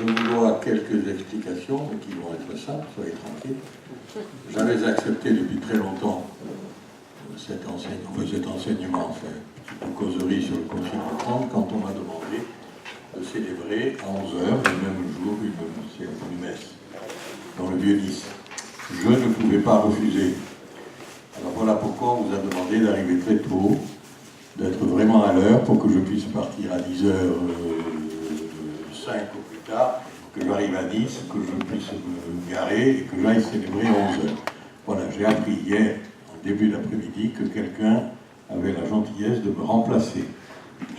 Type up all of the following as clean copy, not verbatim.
vous dois quelques explications, mais qui vont être simples, soyez tranquilles. J'avais accepté depuis très longtemps cet enseignement, cette causerie sur le Concile de Trente, quand on m'a demandé de célébrer à 11 h, le même jour, une messe dans le Vieux-Nice. Je ne pouvais pas refuser. Alors voilà pourquoi on vous a demandé d'arriver très tôt, d'être vraiment à l'heure pour que je puisse partir à 10 h 5 au plus tard, que j'arrive à Nice, que je puisse me garer et que j'aille célébrer à 11 h. Voilà, j'ai appris hier, en début d'après-midi, que quelqu'un avait la gentillesse de me remplacer.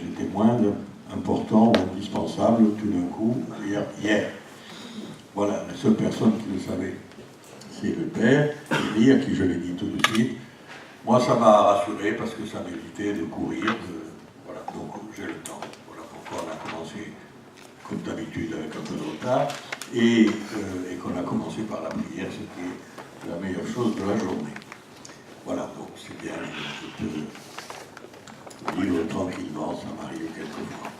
J'étais moins important ou indispensable tout d'un coup hier. Voilà, la seule personne qui le savait, c'est le père, Elie, à qui je l'ai dit tout de suite. Moi, ça m'a rassuré parce que ça m'évitait de courir. Voilà, donc j'ai le temps. Voilà pourquoi on a commencé, comme d'habitude, avec un peu de retard, et qu'on a commencé par la prière, c'était la meilleure chose de la journée. Voilà, donc c'est bien, je peux vivre tranquillement, ça m'arrive quelquefois.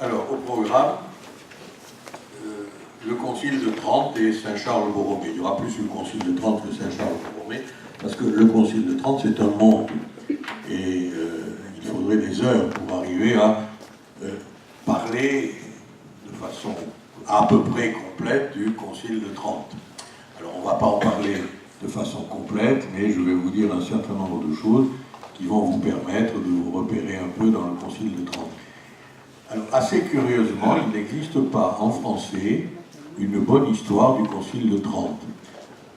Alors, au programme, le Concile de Trente et Saint-Charles-Borromée. Il y aura plus le Concile de Trente que Saint-Charles-Borromée, parce que le Concile de Trente, c'est un monde. Et il faudrait des heures pour arriver à parler de façon à peu près complète du Concile de Trente. Alors, on ne va pas en parler de façon complète, mais je vais vous dire un certain nombre de choses qui vont vous permettre de vous repérer un peu dans le Concile de Trente. Alors, assez curieusement, il n'existe pas en français une bonne histoire du Concile de Trente.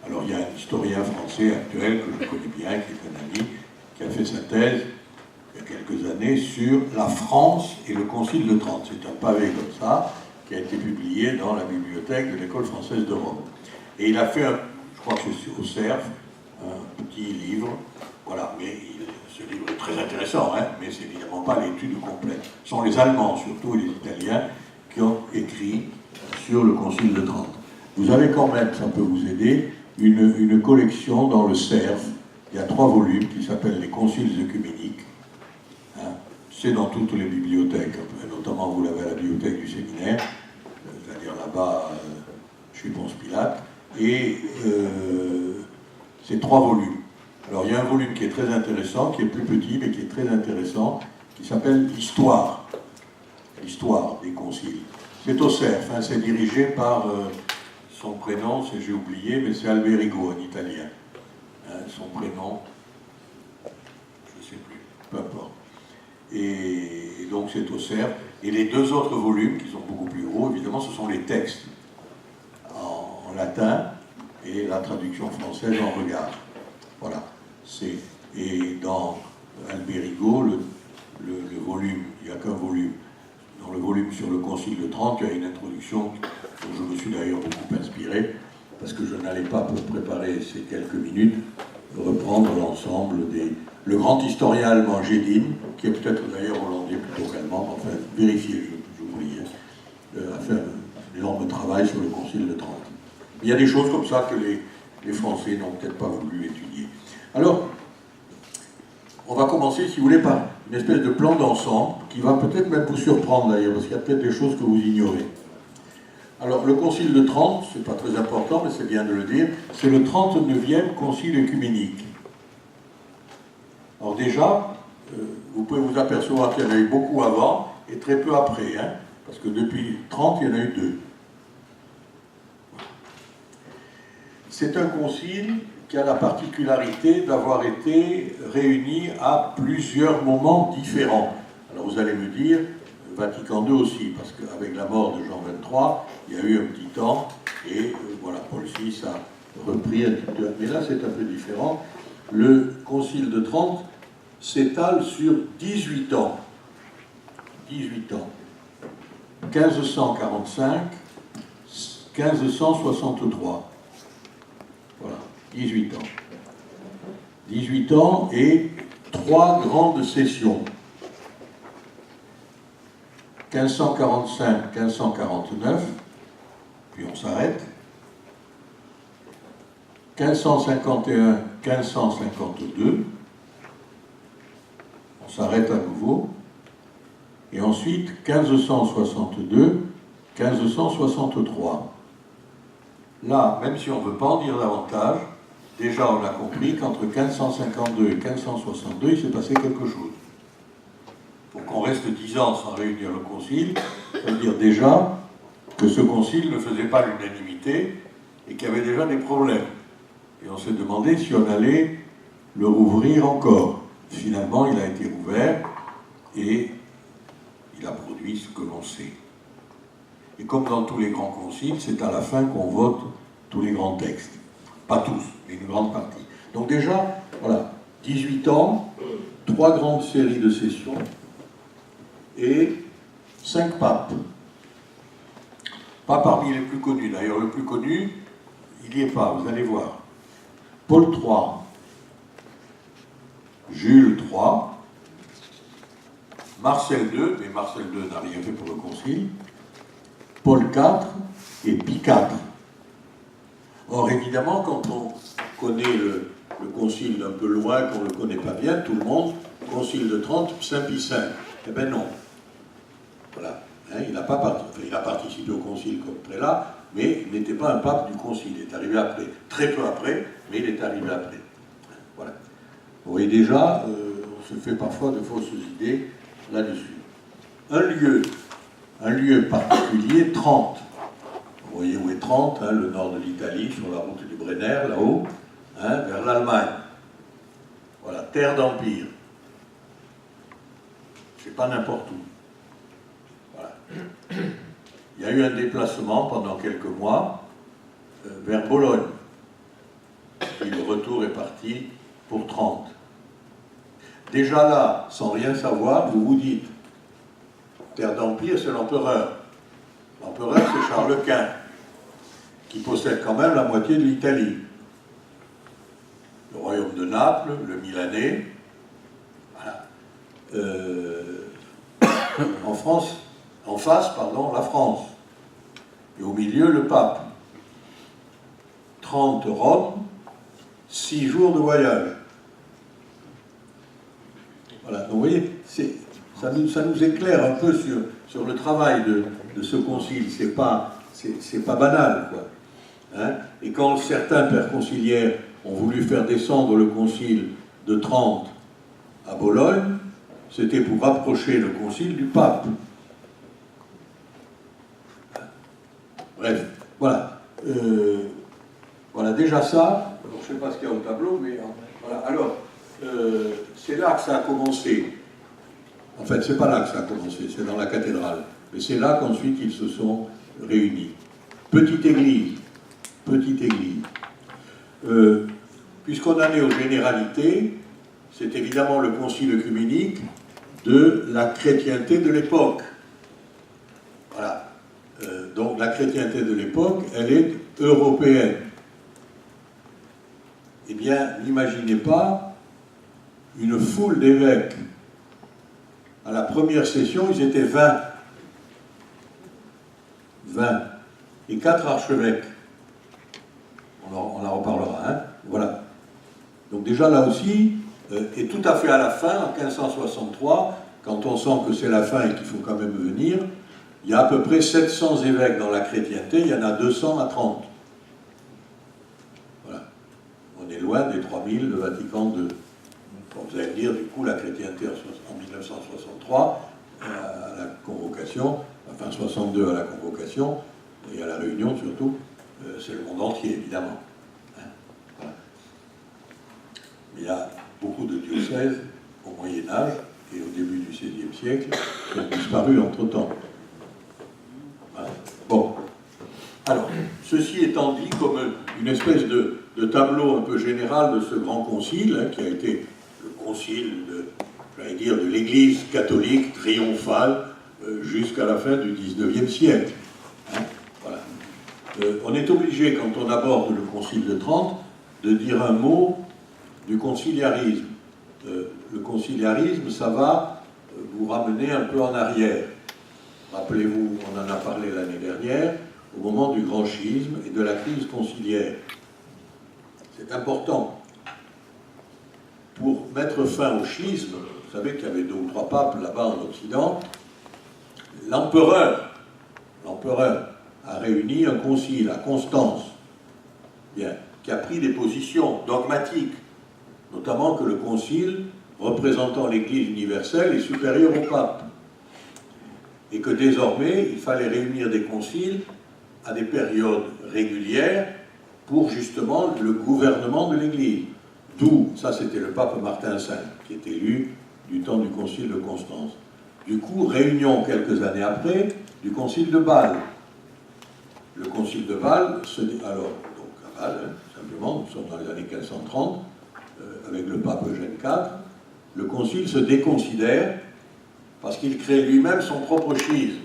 Alors, il y a un historien français actuel que je connais bien, qui est un ami, qui a fait sa thèse il y a quelques années sur la France et le Concile de Trente. C'est un pavé comme ça, qui a été publié dans la bibliothèque de l'École française de Rome. Et il a fait, je crois que c'est au Cerf, un petit livre, voilà, mais ce livre est très intéressant, hein, mais c'est évidemment pas l'étude complète. Ce sont les Allemands, surtout, et les Italiens, qui ont écrit sur le Concile de Trente. Vous avez quand même, ça peut vous aider, une collection dans le Cerf. Il y a 3 volumes qui s'appellent les Conciles œcuméniques. Hein. C'est dans toutes les bibliothèques, notamment vous l'avez à la bibliothèque du séminaire, c'est-à-dire là-bas, chez Ponce Pilate. Et c'est 3 volumes. Alors il y a un volume qui est très intéressant, qui est plus petit, mais qui est très intéressant, qui s'appelle l'Histoire. L'Histoire des conciles. C'est au Cerf, hein, c'est dirigé par son prénom, j'ai oublié, mais c'est Alberigo en italien. Hein, son prénom, je ne sais plus, peu importe. Et donc c'est au Cerf. Et les 2 autres volumes, qui sont beaucoup plus gros, évidemment, ce sont les textes en latin et la traduction française en regard. Voilà. Et dans Alberigo, le volume, il n'y a qu'un volume. Dans le volume sur le Concile de Trente, il y a une introduction dont je me suis d'ailleurs beaucoup inspiré, parce que je n'allais pas, pour préparer ces quelques minutes, reprendre l'ensemble des... Le grand historien allemand Gédin, qui est peut-être d'ailleurs hollandais plutôt qu'allemand, enfin, vérifiez, je vous prie, a fait un énorme travail sur le Concile de Trente. Il y a des choses comme ça que les Français n'ont peut-être pas voulu étudier. Alors, on va commencer, si vous voulez, par une espèce de plan d'ensemble qui va peut-être même vous surprendre d'ailleurs, parce qu'il y a peut-être des choses que vous ignorez. Alors, le Concile de Trente, c'est pas très important, mais c'est bien de le dire, c'est le 39e Concile œcuménique. Alors déjà, vous pouvez vous apercevoir qu'il y en a eu beaucoup avant et très peu après, hein, parce que depuis 30, il y en a eu 2. C'est un concile qui a la particularité d'avoir été réuni à plusieurs moments différents. Alors vous allez me dire, Vatican II aussi, parce qu'avec la mort de Jean XXIII, il y a eu un petit temps, et voilà, Paul VI a repris un petit peu. Mais là, c'est un peu différent. Le Concile de Trente s'étale sur 18 ans. 18 ans. 1545, 1563. Voilà, 18 ans. 18 ans et 3 grandes sessions. 1545, 1549, puis on s'arrête. 1551, 1552, on s'arrête à nouveau. Et ensuite, 1562, 1563. Là, même si on ne veut pas en dire davantage, déjà on a compris qu'entre 1552 et 1562, il s'est passé quelque chose. Pour qu'on reste 10 ans sans réunir le concile, ça veut dire déjà que ce concile ne faisait pas l'unanimité et qu'il y avait déjà des problèmes. Et on s'est demandé si on allait le rouvrir encore. Finalement, il a été rouvert et il a produit ce que l'on sait. Et comme dans tous les grands conciles, c'est à la fin qu'on vote tous les grands textes. Pas tous, mais une grande partie. Donc déjà, voilà, 18 ans, 3 grandes séries de sessions et 5 papes. Pas parmi les plus connus. D'ailleurs, le plus connu, il n'y est pas, vous allez voir. Paul III, Jules III, Marcel II, mais Marcel II n'a rien fait pour le concile, Paul IV et Pie IV. Or, évidemment, quand on connaît le concile d'un peu loin, qu'on ne le connaît pas bien, tout le monde, concile de Trente, Saint Pie V. Eh bien non. Voilà. Hein, il a participé au concile comme prélat, mais il n'était pas un pape du concile. Il est arrivé après, très peu après, mais il est arrivé après. Voilà. Vous voyez déjà, on se fait parfois de fausses idées là-dessus. Un lieu particulier, Trente. Vous voyez où est Trente, hein, le nord de l'Italie, sur la route du Brenner, là-haut, hein, vers l'Allemagne. Voilà, terre d'empire. C'est pas n'importe où. Voilà. Il y a eu un déplacement pendant quelques mois vers Bologne. Puis le retour est parti pour Trente. Déjà là, sans rien savoir, vous vous dites, terre d'empire, c'est l'empereur. L'empereur, c'est Charles Quint, qui possède quand même la moitié de l'Italie. Le royaume de Naples, le Milanais. Voilà. En face, la France. Et au milieu, le pape. 30 Rome, 6 jours de voyage. Voilà, donc vous voyez, ça nous éclaire un peu sur le travail de ce concile. C'est pas banal, quoi. Hein? Et quand certains pères conciliaires ont voulu faire descendre le concile de Trente à Bologne, c'était pour rapprocher le concile du pape. Bref, voilà. Voilà, déjà ça, je ne sais pas ce qu'il y a au tableau, mais voilà. Alors, c'est là que ça a commencé. En fait, c'est pas là que ça a commencé, c'est dans la cathédrale. Mais c'est là qu'ensuite ils se sont réunis. Petite église. Puisqu'on en est aux généralités, c'est évidemment le concile œcuménique de la chrétienté de l'époque. Voilà. Donc la chrétienté de l'époque, elle est européenne. Eh bien, n'imaginez pas une foule d'évêques. À la première session, ils étaient 20. 20. Et 4 archevêques. On en reparlera, hein. Voilà. Donc déjà là aussi, et tout à fait à la fin, en 1563, quand on sent que c'est la fin et qu'il faut quand même venir, il y a à peu près 700 évêques dans la chrétienté, il y en a 200 à 30. Voilà. On est loin des 3000 de Vatican II. Vous allez me dire, du coup, la chrétienté en 1963, à la convocation, enfin 62 à la convocation, et à la réunion surtout, c'est le monde entier, évidemment. Hein, voilà. Mais il y a beaucoup de diocèses au Moyen-Âge et au début du XVIe siècle qui ont disparu entre-temps. Voilà. Bon. Alors, ceci étant dit comme une espèce de tableau un peu général de ce grand concile, hein, qui a été le concile de l'Église catholique triomphale jusqu'à la fin du XIXe siècle. Hein, voilà. On est obligé, quand on aborde le concile de Trente, de dire un mot du conciliarisme. Le conciliarisme, ça va vous ramener un peu en arrière. Rappelez-vous, on en a parlé l'année dernière, au moment du grand schisme et de la crise conciliaire. C'est important. Pour mettre fin au schisme, vous savez qu'il y avait 2 ou 3 papes là-bas en Occident, l'empereur, l'empereur, a réuni un concile à Constance, bien, qui a pris des positions dogmatiques, notamment que le concile représentant l'Église universelle est supérieur au pape, et que désormais il fallait réunir des conciles à des périodes régulières pour justement le gouvernement de l'Église. D'où, ça c'était le pape Martin V, qui est élu du temps du concile de Constance. Du coup, réunion quelques années après du concile de Bâle. Le concile de Bâle, alors, donc à Bâle, simplement, nous sommes dans les années 1530, avec le pape Eugène IV, le concile se déconsidère parce qu'il crée lui-même son propre schisme.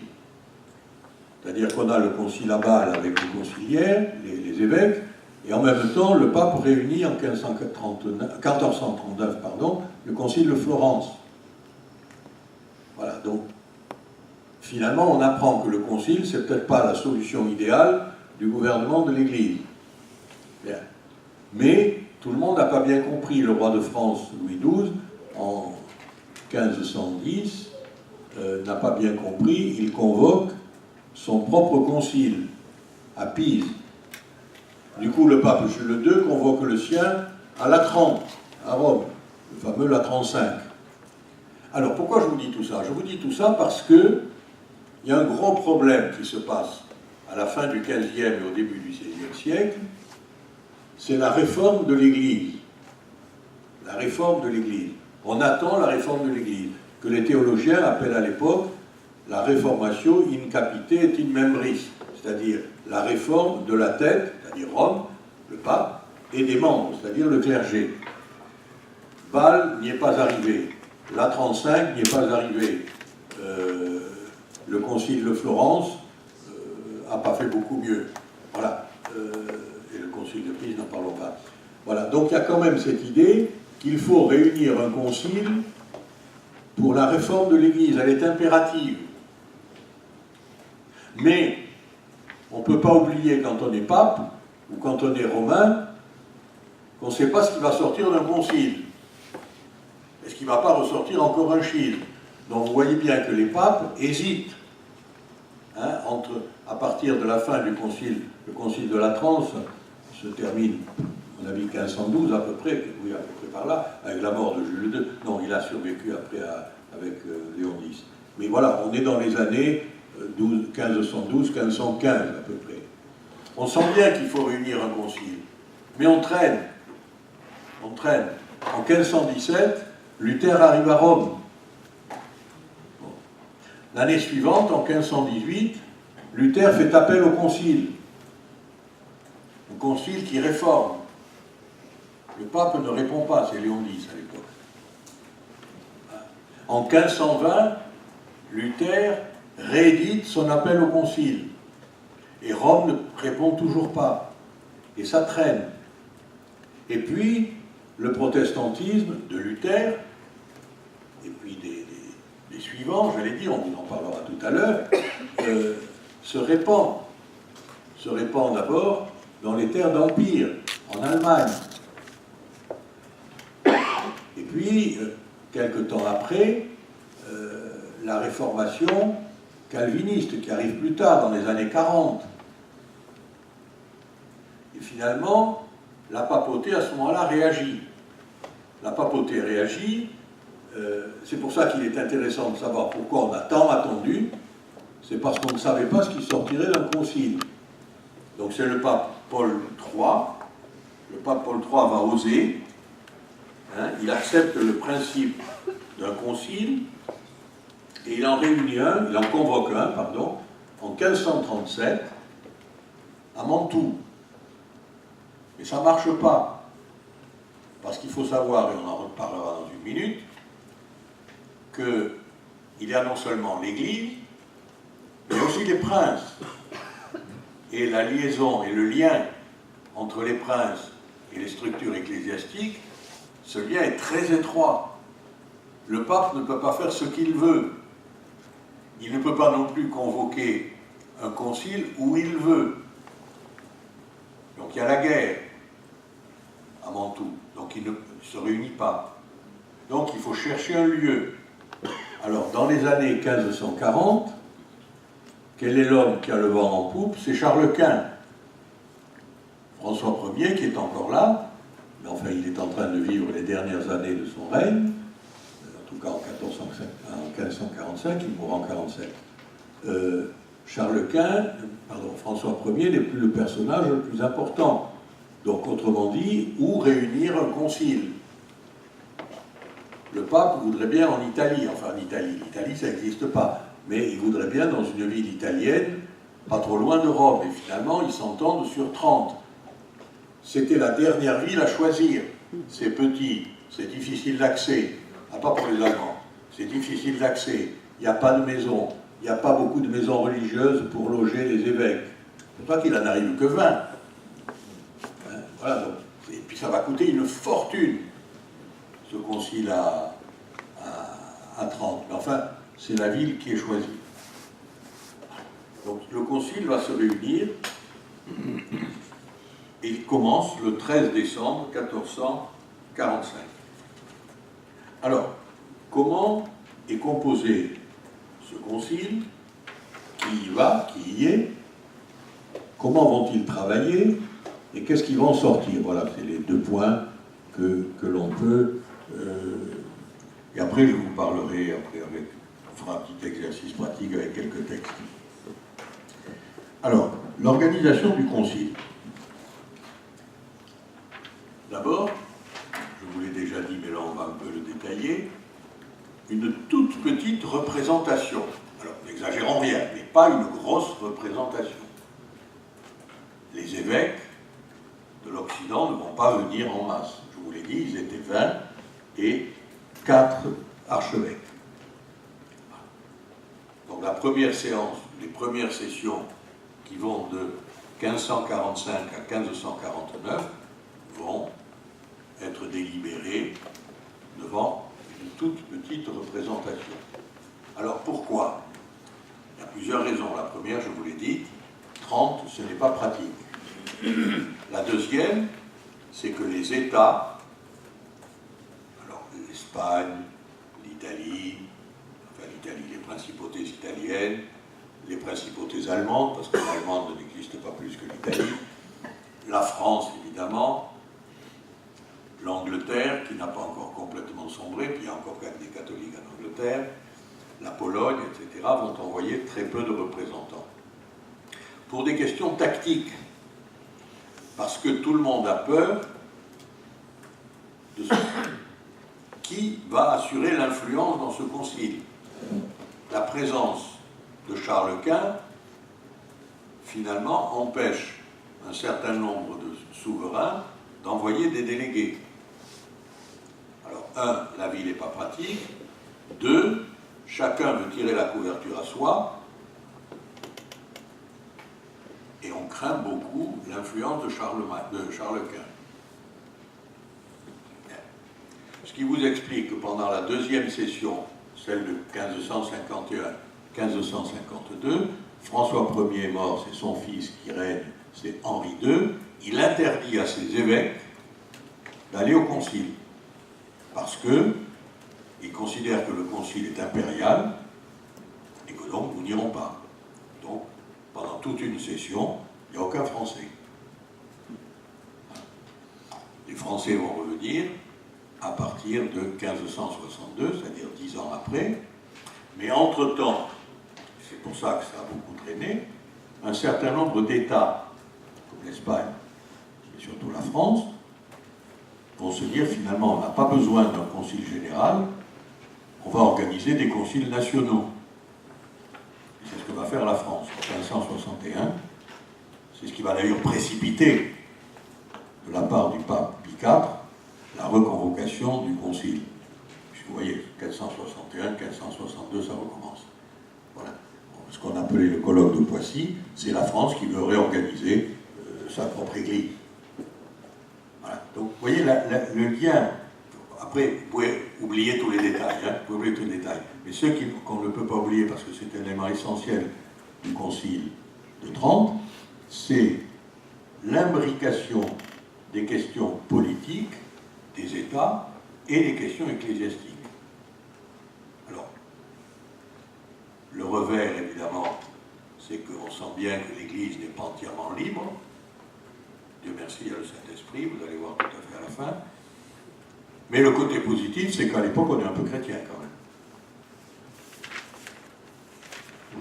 C'est-à-dire qu'on a le concile à Bâle avec les conciliaires, les évêques, et en même temps, le pape réunit en 1439, le concile de Florence. Voilà, donc, finalement, on apprend que le concile, c'est peut-être pas la solution idéale du gouvernement de l'Église. Bien. Mais tout le monde n'a pas bien compris. Le roi de France, Louis XII, en 1510, n'a pas bien compris. Il convoque son propre concile à Pise. Du coup, le pape Jules II convoque le sien à Latran, à Rome, le fameux Latran V. Alors, pourquoi je vous dis tout ça? Je vous dis tout ça parce que il y a un gros problème qui se passe à la fin du XVe et au début du XVIe siècle, c'est la réforme de l'Église. La réforme de l'Église. On attend la réforme de l'Église, que les théologiens appellent à l'époque la reformatio in capite et in membris, c'est-à-dire la réforme de la tête, c'est-à-dire Rome, le pape, et des membres, c'est-à-dire le clergé. Bâle n'y est pas arrivé, Latran V n'y est pas arrivé, le concile de Florence n'a pas fait beaucoup mieux. Voilà. Et le concile de Pise, n'en parlons pas. Voilà. Donc il y a quand même cette idée qu'il faut réunir un concile pour la réforme de l'Église. Elle est impérative. Mais on ne peut pas oublier quand on est pape ou quand on est romain qu'on ne sait pas ce qui va sortir d'un concile. Est-ce qu'il ne va pas ressortir encore un schisme? Donc vous voyez bien que les papes hésitent. À partir de la fin du concile, le concile de Latran se termine, à mon avis, 1512 à peu près, oui, à peu près par là, avec la mort de Jules II. Non, il a survécu après avec Léon X. Mais voilà, on est dans les années 1512, 1515 à peu près. On sent bien qu'il faut réunir un concile, mais on traîne. On traîne. En 1517, Luther arrive à Rome. L'année suivante, en 1518, Luther fait appel au concile. Un concile qui réforme. Le pape ne répond pas, c'est Léon X à l'époque. En 1520, Luther réédite son appel au concile. Et Rome ne répond toujours pas. Et ça traîne. Et puis, le protestantisme de Luther, et puis des suivants, j'allais dire, on vous en parlera tout à l'heure, se répand. Se répand d'abord dans les terres d'Empire, en Allemagne. Et puis, quelque temps après, la réformation calviniste qui arrive plus tard, dans les années 40. Et finalement, la papauté à ce moment-là réagit. La papauté réagit, c'est pour ça qu'il est intéressant de savoir pourquoi on a tant attendu, c'est parce qu'on ne savait pas ce qui sortirait d'un concile. Donc c'est le pape Paul III, le pape Paul III va oser, il accepte le principe d'un concile, et il en réunit un, il en convoque un, pardon, en 1537, à Mantoue. Mais ça ne marche pas, parce qu'il faut savoir, et on en reparlera dans une minute, qu'il y a non seulement l'Église, mais aussi les princes. Et la liaison et le lien entre les princes et les structures ecclésiastiques, ce lien est très étroit. Le pape ne peut pas faire ce qu'il veut. Il ne peut pas non plus convoquer un concile où il veut. Donc il y a la guerre à Mantoue. Donc il ne se réunit pas. Donc il faut chercher un lieu. Alors dans les années 1540, quel est l'homme qui a le vent en poupe? C'est Charles Quint. François Ier, qui est encore là, mais enfin il est en train de vivre les dernières années de son règne, en tout cas en 1545, il mourra en 47. Charles Quint, François Ier n'est plus le personnage le plus important. Donc, autrement dit, où réunir un concile? Le pape voudrait bien en Italie, enfin en Italie, l'Italie ça n'existe pas, mais il voudrait bien dans une ville italienne, pas trop loin de Rome, et finalement ils s'entendent sur 30. C'était la dernière ville à choisir. C'est petit, c'est difficile d'accès, pas pour les Allemands, c'est difficile d'accès, il n'y a pas de maison, il n'y a pas beaucoup de maisons religieuses pour loger les évêques. C'est pas qu'il en arrive que 20. Hein, voilà, donc, et puis ça va coûter une fortune, ce concile à 30. Mais enfin, c'est la ville qui est choisie. Donc le concile va se réunir et il commence le 13 décembre 1445. Alors, comment est composé ce concile? Qui y va? Qui y est? Comment vont-ils travailler? Et qu'est-ce qui va en sortir? Voilà, c'est les deux points que l'on peut... et après, je vous parlerai, on fera un petit exercice pratique avec quelques textes. Alors, l'organisation du concile. D'abord, je vous l'ai déjà dit, mais là on va un peu le détailler, une toute petite représentation. Alors, n'exagérons rien, mais pas une grosse représentation. Les évêques de l'Occident ne vont pas venir en masse. Je vous l'ai dit, ils étaient 20 et 4 archevêques. Donc la première séance, les premières sessions qui vont de 1545 à 1549 vont être délibérées devant une toute petite représentation. Alors pourquoi? Il y a plusieurs raisons. La première, je vous l'ai dit, 30, ce n'est pas pratique. La deuxième, c'est que les États, alors l'Espagne, l'Italie, les principautés italiennes, les principautés allemandes, parce que l'Allemande n'existe pas plus que l'Italie, la France évidemment, l'Angleterre qui n'a pas encore complètement sombré, puis il y a encore des catholiques en Angleterre, la Pologne, etc., vont envoyer très peu de représentants. Pour des questions tactiques, parce que tout le monde a peur de ce qui va assurer l'influence dans ce concile. La présence de Charles Quint, finalement, empêche un certain nombre de souverains d'envoyer des délégués. Alors, 1, la ville n'est pas pratique. 2, chacun veut tirer la couverture à soi. Et on craint beaucoup l'influence de Charles Quint. Ce qui vous explique que pendant la deuxième session, celle de 1551-1552, François Ier est mort, c'est son fils qui règne, c'est Henri II, il interdit à ses évêques d'aller au concile, parce qu'il considère que le concile est impérial, et que donc nous n'irons pas. Donc, pendant toute une session, il n'y a aucun Français. Les Français vont revenir à partir de 1562, c'est-à-dire 10 ans après, mais entre-temps, c'est pour ça que ça a beaucoup traîné, un certain nombre d'États, comme l'Espagne, et surtout la France, vont se dire finalement on n'a pas besoin d'un concile général, on va organiser des conciles nationaux. Et c'est ce que va faire la France en 1561. C'est ce qui va d'ailleurs précipiter, de la part du pape Pie IV, la reconvocation du concile. Puisque vous voyez, 1561, 1562, ça recommence. Voilà. Ce qu'on appelait le colloque de Poissy, c'est la France qui veut réorganiser sa propre église. Voilà. Donc, vous voyez, le lien. Après, vous pouvez oublier tous les détails, hein, vous pouvez oublier tous les détails. Mais ce qu'on ne peut pas oublier, parce que c'est un élément essentiel du Concile de Trente, c'est l'imbrication des questions politiques des États et des questions ecclésiastiques. Alors, le revers, évidemment, c'est bien que l'Église n'est pas entièrement libre. Dieu merci, il y a le Saint-Esprit, vous allez voir tout à fait à la fin. Mais le côté positif, c'est qu'à l'époque, on est un peu chrétien quand même.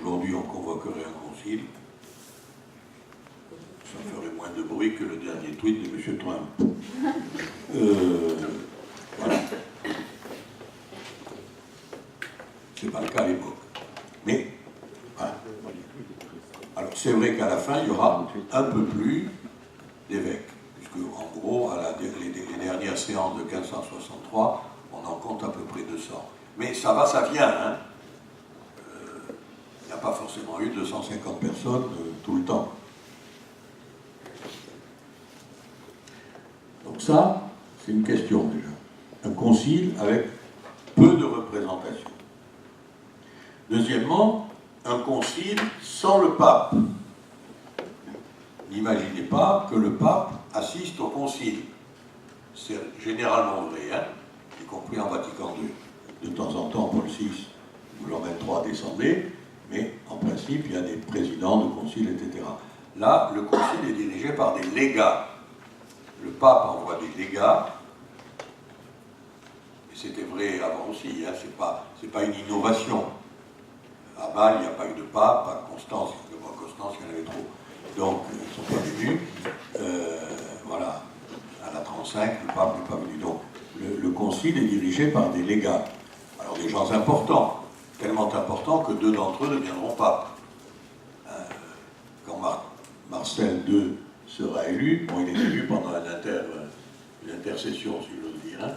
Aujourd'hui, on convoquerait un concile. Ça ferait moins de bruit que le dernier tweet de M. Trump. Voilà. C'est pas le cas à l'époque. Mais, voilà. Alors, c'est vrai qu'à la fin, il y aura un peu plus d'évêques. Puisque, en gros, les dernières séances de 1563, on en compte à peu près 200. Mais ça va, ça vient, hein. Il n'y a pas forcément eu 250 personnes tout le temps. Donc ça, c'est une question déjà. Un concile avec peu de représentation. Deuxièmement, un concile sans le pape. N'imaginez pas que le pape assiste au concile. C'est généralement vrai, hein, y compris en Vatican II. De temps en temps, Paul VI ou Jean XXIII descendaient, mais en principe, il y a des présidents de concile, etc. Là, le concile est dirigé par des légats. Le pape envoie des légats, et c'était vrai avant aussi, hein, c'est pas une innovation. À Bâle, il n'y a pas eu de pape, à Constance, il y en avait trop. Donc, ils ne sont pas venus. Voilà, à la 35, le pape n'est pas venu. Donc, le concile est dirigé par des légats. Alors, des gens importants, tellement importants que 2 d'entre eux deviendront papes. Quand Marcel II sera élu, bon, il est élu pendant une intercession, si j'ose dire, hein.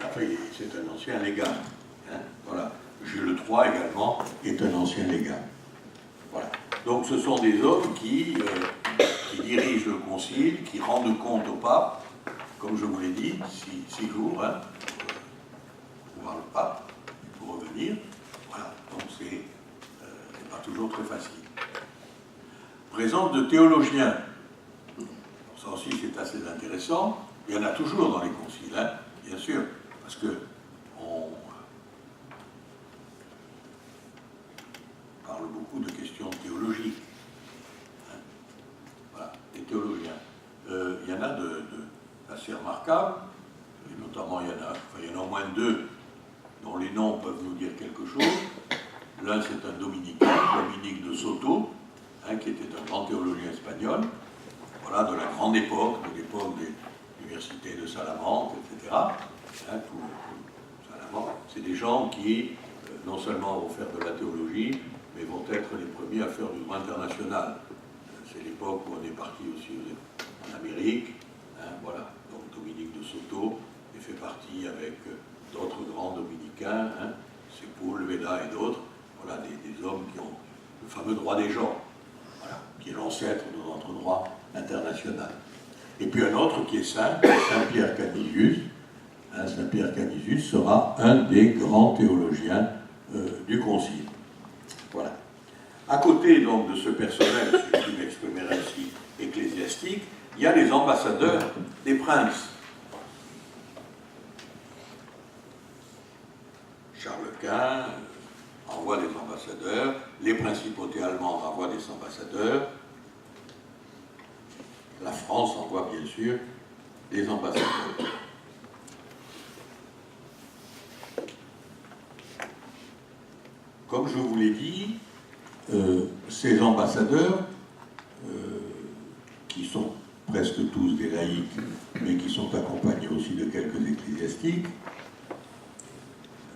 Après, c'est un ancien légat. Hein, voilà. Jules III également est un ancien légat. Voilà. Donc ce sont des hommes qui dirigent le concile, qui rendent compte au pape, comme je vous l'ai dit, 6 jours, hein, pour voir le pape, pour revenir. Voilà. Donc c'est pas toujours très facile. Présence de théologiens. Ça aussi c'est assez intéressant. Il y en a toujours dans les conciles, hein, bien sûr, parce que on parle beaucoup de questions théologiques. Hein. Voilà, des théologiens. Il y en a assez remarquables, et notamment il y en a au moins 2 dont les noms peuvent nous dire quelque chose. L'un c'est un dominicain, Dominique de Soto, hein, qui était un grand théologien espagnol, voilà, de la grande époque, de l'époque des universités de Salamanque, etc. Hein, Salamanque, c'est des gens qui, non seulement vont faire de la théologie, mais vont être les premiers à faire du droit international. C'est l'époque où on est parti aussi en Amérique. Hein, voilà. Donc Dominique de Soto fait partie avec d'autres grands dominicains, hein, Sepúlveda et d'autres, voilà, des hommes qui ont le fameux droit des gens, voilà, qui est l'ancêtre de notre droit international. Et puis un autre qui est Saint-Pierre Canisius. Hein, Saint-Pierre Canisius sera un des grands théologiens du Concile. Voilà. À côté donc de ce personnel, si je m'exprimerai ainsi, ecclésiastique, il y a les ambassadeurs des princes. Charles Quint envoie des ambassadeurs, les principautés allemandes envoient des ambassadeurs, la France envoie bien sûr des ambassadeurs. Comme je vous l'ai dit, ces ambassadeurs, qui sont presque tous des laïcs, mais qui sont accompagnés aussi de quelques ecclésiastiques,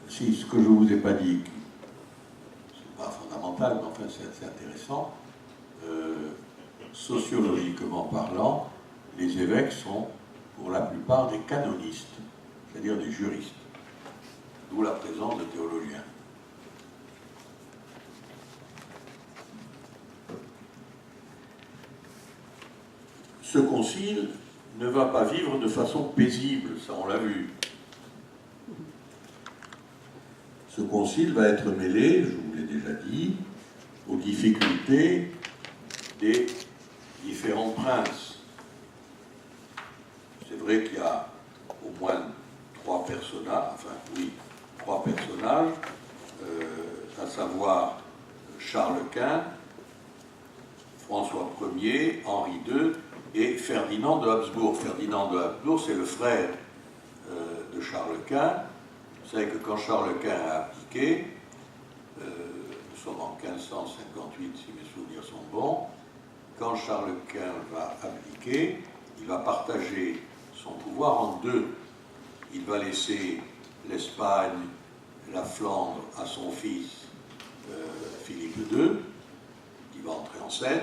si ce que je ne vous ai pas dit, c'est pas fondamental, mais enfin c'est assez intéressant, sociologiquement parlant, les évêques sont pour la plupart des canonistes, c'est-à-dire des juristes, d'où la présence de théologiens. Ce concile ne va pas vivre de façon paisible, ça on l'a vu. Ce concile va être mêlé, je vous l'ai déjà dit, aux difficultés des différents princes. C'est vrai qu'il y a au moins 3 personnages, à savoir Charles Quint, François Ier, Henri II et Ferdinand de Habsbourg. Ferdinand de Habsbourg, c'est le frère de Charles Quint. Vous savez que quand Charles Quint a abdiqué, nous sommes en 1558 si mes souvenirs sont bons, quand Charles Quint va abdiquer, il va partager son pouvoir en deux. Il va laisser l'Espagne, la Flandre à son fils Philippe II, qui va entrer en scène,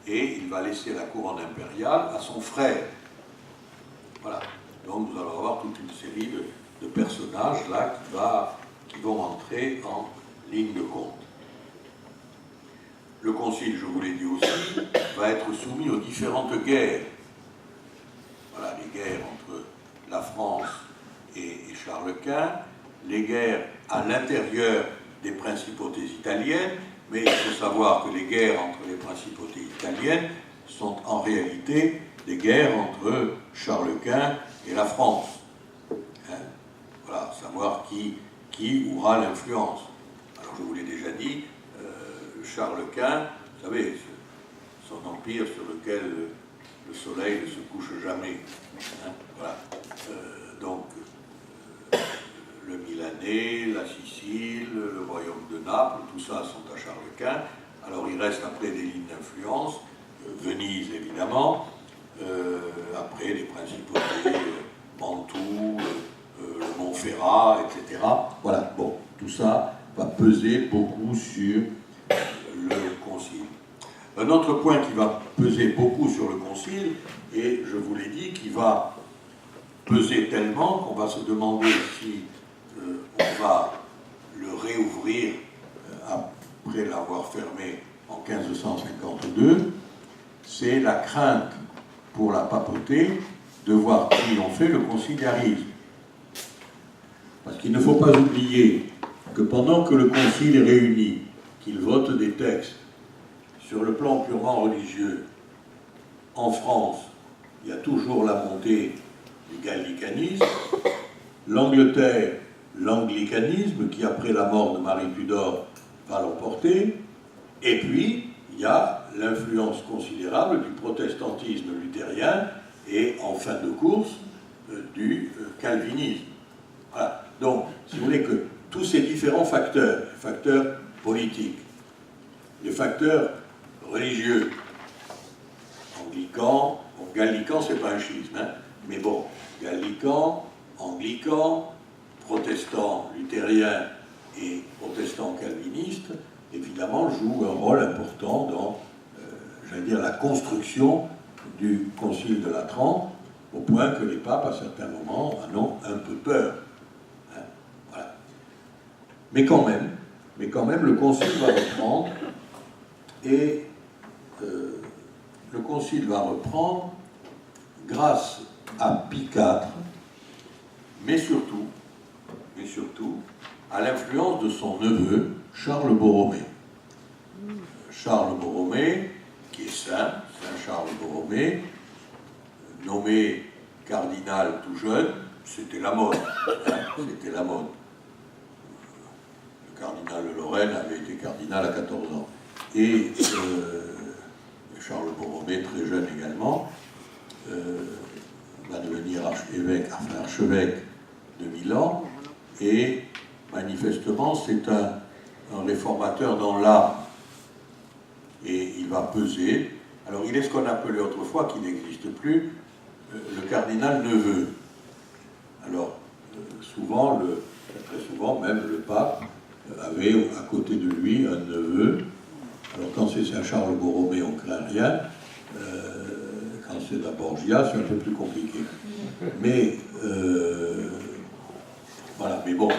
et il va laisser la couronne impériale à son frère. Voilà. Donc nous allons avoir toute une série de personnages là qui vont entrer en ligne de compte. Le concile, je vous l'ai dit aussi, va être soumis aux différentes guerres. Voilà, les guerres entre la France et Charles Quint, les guerres à l'intérieur des principautés italiennes, mais il faut savoir que les guerres entre les principautés italiennes sont en réalité des guerres entre Charles Quint et la France. Hein? Voilà, savoir qui aura l'influence. Alors je vous l'ai déjà dit, Charles Quint, vous savez, son empire sur lequel le soleil ne se couche jamais. Hein? Voilà. Donc, le Milanais, la Sicile, le royaume de Naples, tout ça sont à Charles Quint. Alors il reste après des lignes d'influence, Venise évidemment, après les principautés Mantoue, le Montferrat, etc. Voilà, bon, tout ça va peser beaucoup sur le concile. Un autre point qui va peser beaucoup sur le concile, et je vous l'ai dit, qui va peser tellement qu'on va se demander si on va le réouvrir après l'avoir fermé en 1552, c'est la crainte pour la papauté de voir triompher le conciliarisme. Parce qu'il ne faut pas oublier que pendant que le concile est réuni, qu'il vote des textes sur le plan purement religieux, en France, il y a toujours la montée du gallicanisme, l'Angleterre, l'anglicanisme, qui après la mort de Marie Tudor va l'emporter, et puis il y a l'influence considérable du protestantisme luthérien et en fin de course du calvinisme. Voilà. Donc, si vous voulez que tous ces différents facteurs, les facteurs politiques, les facteurs religieux, anglicans, bon, gallican c'est pas un schisme, hein, mais bon, gallican, anglican, protestants luthériens et protestants calvinistes, évidemment, jouent un rôle important dans, j'allais dire, la construction du Concile de Latran, au point que les papes, à certains moments, en ont un peu peur. Hein, voilà. Mais quand même, le Concile va reprendre, et le Concile va reprendre grâce à Pie IV, mais surtout, à l'influence de son neveu, Charles Borromée. Charles Borromée, qui est saint Charles Borromée, nommé cardinal tout jeune, c'était la mode. Hein, c'était la mode. Le cardinal de Lorraine avait été cardinal à 14 ans. Et Charles Borromée, très jeune également, va devenir archevêque de Milan, et manifestement c'est un réformateur dans l'âme, et il va peser. Alors il est ce qu'on appelait autrefois, qui n'existe plus, le cardinal neveu. Alors souvent, très souvent même, le pape avait à côté de lui un neveu. Alors quand c'est Saint-Charles Borromée, on ne craint rien. Quand c'est la Borgia, c'est un peu plus compliqué. Mais voilà, mais bon.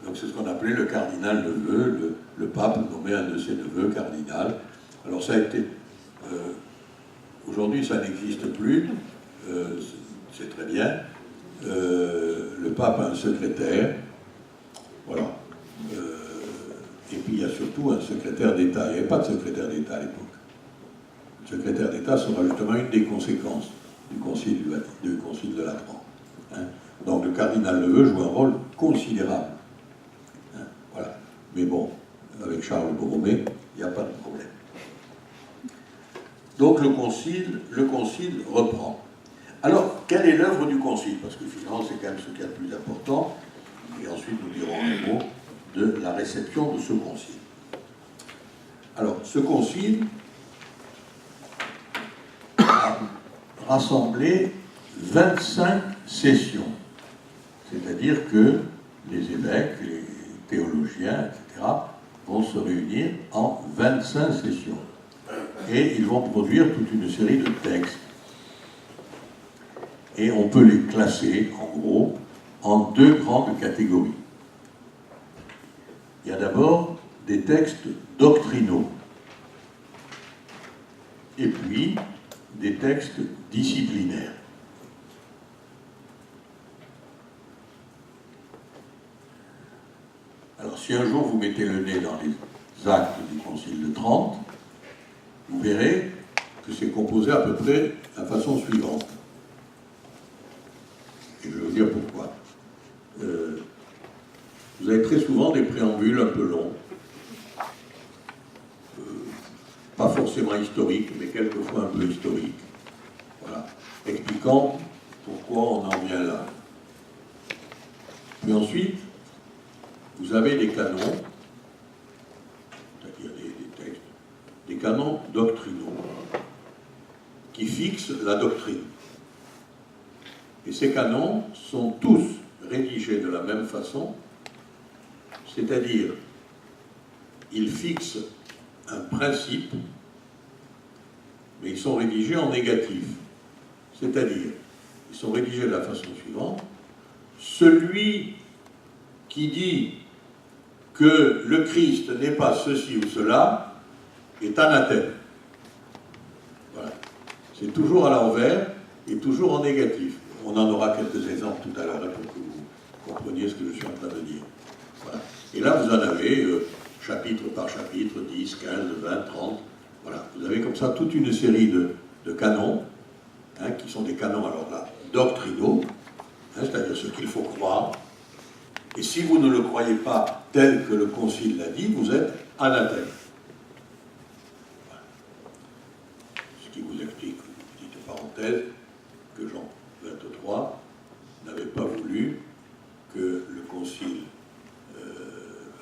Donc c'est ce qu'on appelait le cardinal neveu. Le pape nommait un de ses neveux cardinal. Alors ça a été... aujourd'hui, ça n'existe plus. C'est très bien. Le pape a un secrétaire. Voilà. Et puis il y a surtout un secrétaire d'État. Il n'y avait pas de secrétaire d'État à l'époque. Le secrétaire d'État sera justement une des conséquences du concile de Latran. Hein. Donc le cardinal neveu joue un rôle considérable. Hein. Voilà. Mais bon, avec Charles Borromée, il n'y a pas de problème. Donc le concile reprend. Alors, quelle est l'œuvre du concile? Parce que finalement, c'est quand même ce qu'il y a de plus important. Et ensuite, nous dirons un mot de la réception de ce concile. Alors, ce concile a rassemblé 25 sessions. C'est-à-dire que les évêques, les théologiens, etc., vont se réunir en 25 sessions. Et ils vont produire toute une série de textes. Et on peut les classer, en gros, en deux grandes catégories. Il y a d'abord des textes doctrinaux, et puis des textes disciplinaires. Alors, si un jour vous mettez le nez dans les actes du Concile de Trente, vous verrez que c'est composé à peu près de la façon suivante. Et je vais vous dire pourquoi. Vous avez très souvent des préambules un peu longs, pas forcément historiques, mais quelquefois un peu historiques, voilà, expliquant pourquoi on en vient là. Puis ensuite, vous avez des canons, c'est-à-dire des textes, des canons doctrinaux, qui fixent la doctrine. Et ces canons sont tous rédigés de la même façon, c'est-à-dire, ils fixent un principe, mais ils sont rédigés en négatif. C'est-à-dire, ils sont rédigés de la façon suivante: celui qui dit que le Christ n'est pas ceci ou cela est anathème. Voilà. C'est toujours à l'envers et toujours en négatif. On en aura quelques exemples tout à l'heure pour que vous compreniez ce que je suis en train de dire. Voilà. Et là, vous en avez chapitre par chapitre, 10, 15, 20, 30. Voilà. Vous avez comme ça toute une série de canons, hein, qui sont des canons, alors là, doctrinaux, hein, c'est-à-dire ce qu'il faut croire. Et si vous ne le croyez pas tel que le Concile l'a dit, vous êtes anathème. Voilà. Ce qui vous explique, une petite parenthèse, que Jean XXIII n'avait pas voulu que le Concile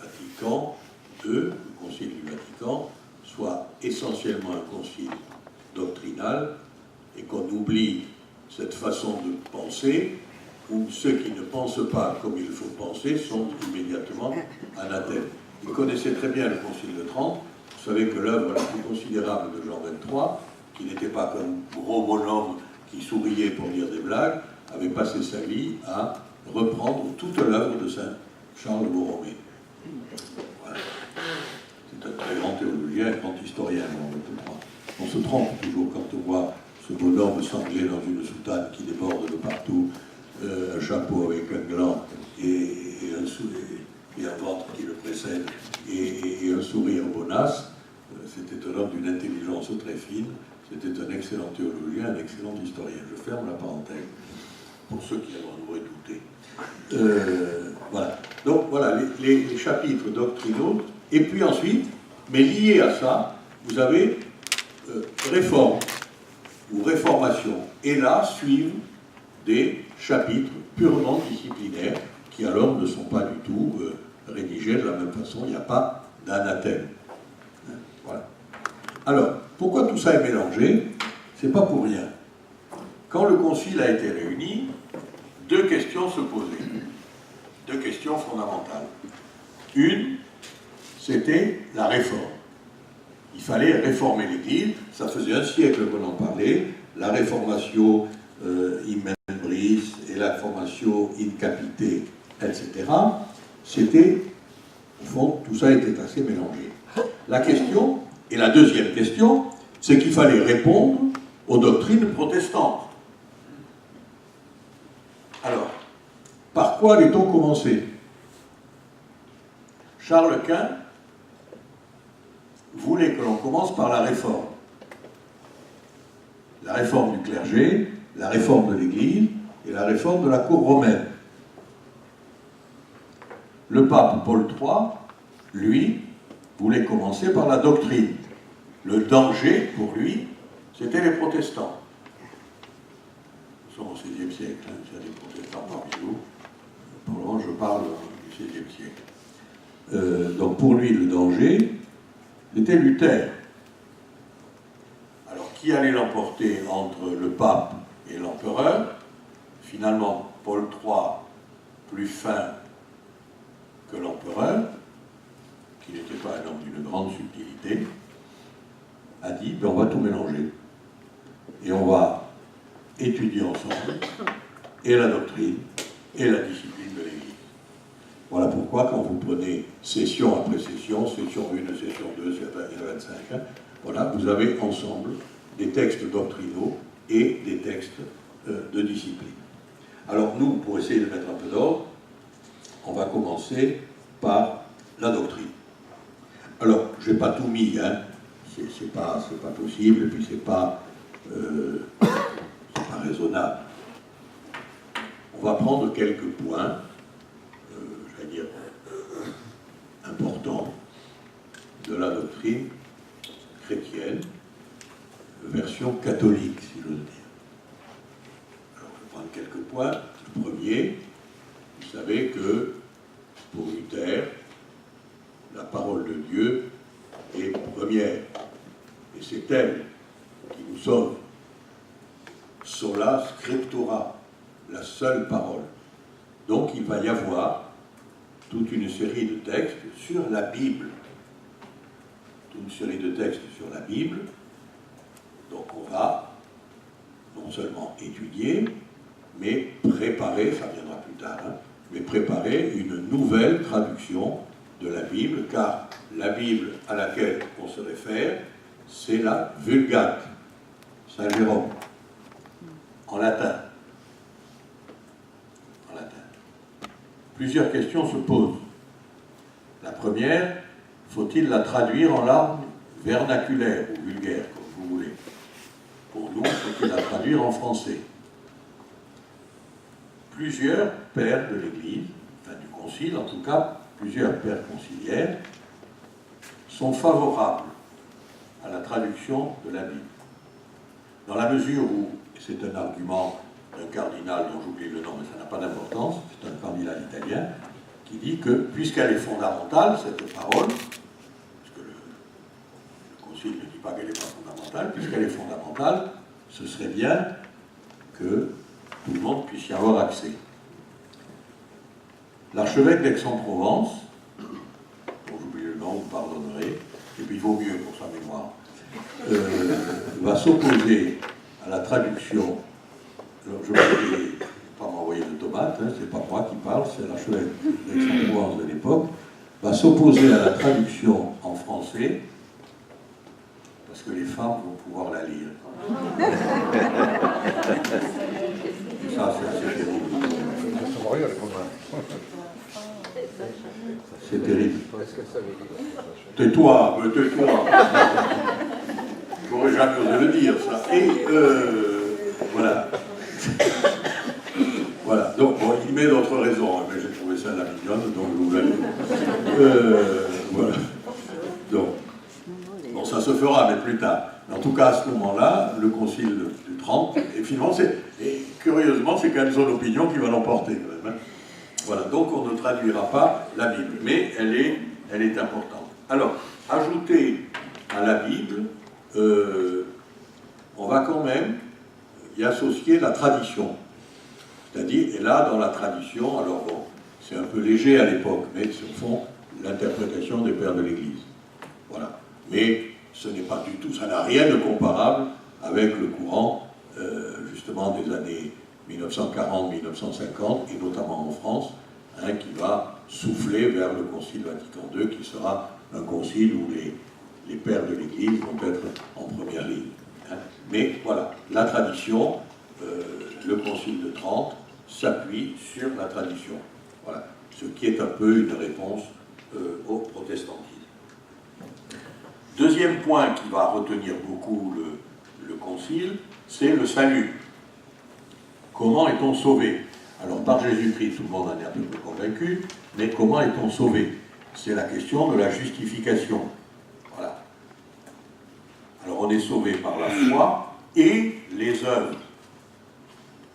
Vatican II, le Concile du Vatican, soit essentiellement un concile doctrinal et qu'on oublie cette façon de penser, où ceux qui ne pensent pas comme il faut penser sont immédiatement anathèmes. Il connaissait très bien le Concile de Trente. Vous savez que l'œuvre la plus considérable de Jean XXIII, qui n'était pas comme gros bonhomme qui souriait pour dire des blagues, avait passé sa vie à reprendre toute l'œuvre de saint Charles Borromée. Voilà. C'est un très grand théologien, un grand historien, Jean XXIII. On se trompe toujours quand on voit ce bonhomme sanglé dans une soutane qui déborde de partout, un chapeau avec un gland et un ventre qui le précède et un sourire bonasse. C'était un homme d'une intelligence très fine, c'était un excellent théologien, un excellent historien. Je ferme la parenthèse pour ceux qui en auraient douté. Voilà. Donc voilà, les chapitres doctrinaux, et puis ensuite, mais liés à ça, vous avez réforme ou réformation. Et là suivent des chapitres purement disciplinaires qui alors ne sont pas du tout rédigés de la même façon, il n'y a pas d'anathème. Voilà. Alors, pourquoi tout ça est mélangé? C'est pas pour rien. Quand le concile a été réuni, deux questions se posaient. Deux questions fondamentales. Une, c'était la réforme. Il fallait réformer l'Église, ça faisait un siècle qu'on en parlait, la réformatio in membris et la formatio in capite, etc. C'était, au fond, tout ça était assez mélangé. La question, et la deuxième question, c'est qu'il fallait répondre aux doctrines protestantes. Alors, par quoi allait-on commencer? Charles Quint voulait que l'on commence par la réforme. La réforme du clergé, la réforme de l'Église et la réforme de la cour romaine. Le pape Paul III, lui, voulait commencer par la doctrine. Le danger, pour lui, c'était les protestants. Nous sommes au XVIe siècle, hein, il y a des protestants parmi nous. Pour le moment, je parle du XVIe siècle. Donc pour lui, le danger, c'était Luther. Alors, qui allait l'emporter entre le pape et l'empereur? Finalement, Paul III, plus fin que l'empereur, qui n'était pas un homme d'une grande subtilité, a dit, ben, on va tout mélanger. Et on va étudier ensemble et la doctrine et la discipline de l'Église. Voilà pourquoi, quand vous prenez session après session, session 1, session 2, session 25, hein, voilà, vous avez ensemble des textes doctrinaux et des textes de discipline. Alors nous, pour essayer de mettre un peu d'ordre, on va commencer par la doctrine. Alors, je n'ai pas tout mis, hein, c'est pas possible, et puis c'est pas raisonnable. On va prendre quelques points, je vais dire, importants de la doctrine chrétienne, version catholique, si j'ose dire. Alors, je vais prendre quelques points. Le premier, vous savez que pour Luther, la parole de Dieu est première, et c'est elle qui nous sauve. Sola scriptura, la seule parole. Donc il va y avoir toute une série de textes sur la Bible. Toute une série de textes sur la Bible. Donc on va non seulement étudier, mais préparer, ça viendra plus tard, hein, mais préparer une nouvelle traduction de la Bible, car la Bible à laquelle on se réfère, c'est la Vulgate, Saint Jérôme, en latin. En latin. Plusieurs questions se posent. La première, faut-il la traduire en langue vernaculaire ou vulgaire, comme vous voulez? Pour nous, faut-il la traduire en français? Plusieurs pères de l'Église, enfin du Concile en tout cas, plusieurs pères conciliaires, sont favorables à la traduction de la Bible. Dans la mesure où, et c'est un argument d'un cardinal dont j'oublie le nom, mais ça n'a pas d'importance, c'est un cardinal italien, qui dit que, puisqu'elle est fondamentale, cette parole, puisque le Concile ne dit pas qu'elle n'est pas fondamentale, puisqu'elle est fondamentale, ce serait bien que tout le monde puisse y avoir accès. L'archevêque d'Aix-en-Provence, dont j'oublie le nom, vous pardonnerez, et puis il vaut mieux pour sa mémoire, va s'opposer à la traduction. Alors je ne vais pas m'envoyer de tomates, hein, c'est pas moi qui parle, c'est l'archevêque d'Aix-en-Provence de l'époque, va s'opposer à la traduction en français, parce que les femmes vont pouvoir la lire. Et ça, c'est assez terrible. C'est terrible. Tais-toi, tais-toi. J'aurais jamais osé le dire, ça. Et voilà. Voilà. Donc, bon, il met d'autres raisons, hein, mais j'ai trouvé ça la mignonne, donc je vous la dis. Voilà. Donc, bon, ça se fera, mais plus tard. En tout cas, à ce moment-là, le Concile du 30, et finalement, et curieusement, c'est quand même son opinion qui va l'emporter, quand même. Hein. Voilà, donc on ne traduira pas la Bible, mais elle est importante. Alors, ajouter à la Bible, on va quand même y associer la tradition. C'est-à-dire, et là, dans la tradition, alors bon, c'est un peu léger à l'époque, mais c'est au fond l'interprétation des pères de l'Église. Voilà. Mais ce n'est pas du tout, ça n'a rien de comparable avec le courant, justement, des années 1940-1950, et notamment en France, hein, qui va souffler vers le Concile Vatican II, qui sera un concile où les pères de l'Église vont être en première ligne. Hein. Mais voilà, la tradition, le Concile de Trente s'appuie sur la tradition. Voilà, ce qui est un peu une réponse au protestantisme. Deuxième point qui va retenir beaucoup le Concile, c'est le salut. Comment est-on sauvé? Alors, par Jésus-Christ, tout le monde en est un peu convaincu, mais comment est-on sauvé? C'est la question de la justification. Voilà. Alors, on est sauvé par la foi, et les œuvres,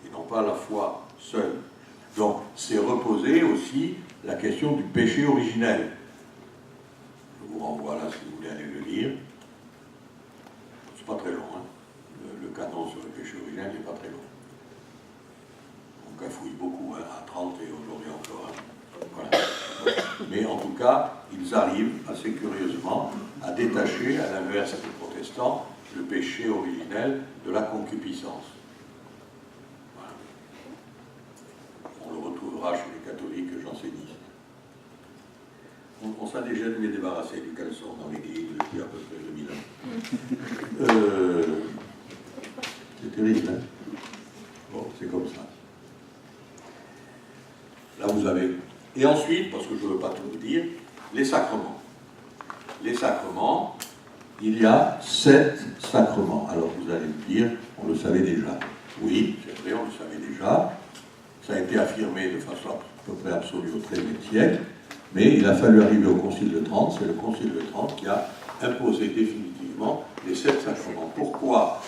et non pas la foi seule. Donc, c'est reposer aussi la question du péché originel. Je vous renvoie là si vous voulez aller le lire. C'est pas très long, hein. Le canon sur le péché originel n'est pas très long. On cafouille beaucoup, hein, à 30 et aujourd'hui encore. Hein. Voilà. Mais en tout cas, ils arrivent assez curieusement à détacher, à l'inverse des protestants, le péché originel de la concupiscence. Voilà. On le retrouvera chez les catholiques jansénistes. On s'est déjà dû débarrasser du caleçon dans l'église depuis à peu près 2000 ans. C'est terrible, hein? Bon, c'est comme ça. Là, vous avez... Et ensuite, parce que je ne veux pas tout vous dire, les sacrements. Les sacrements, il y a 7 sacrements. Alors, vous allez me dire, on le savait déjà. Oui, c'est vrai, on le savait déjà. Ça a été affirmé de façon à peu près absolue au XIIIe siècle. Mais il a fallu arriver au Concile de Trente, c'est le Concile de Trente qui a imposé définitivement les 7 sacrements. Pourquoi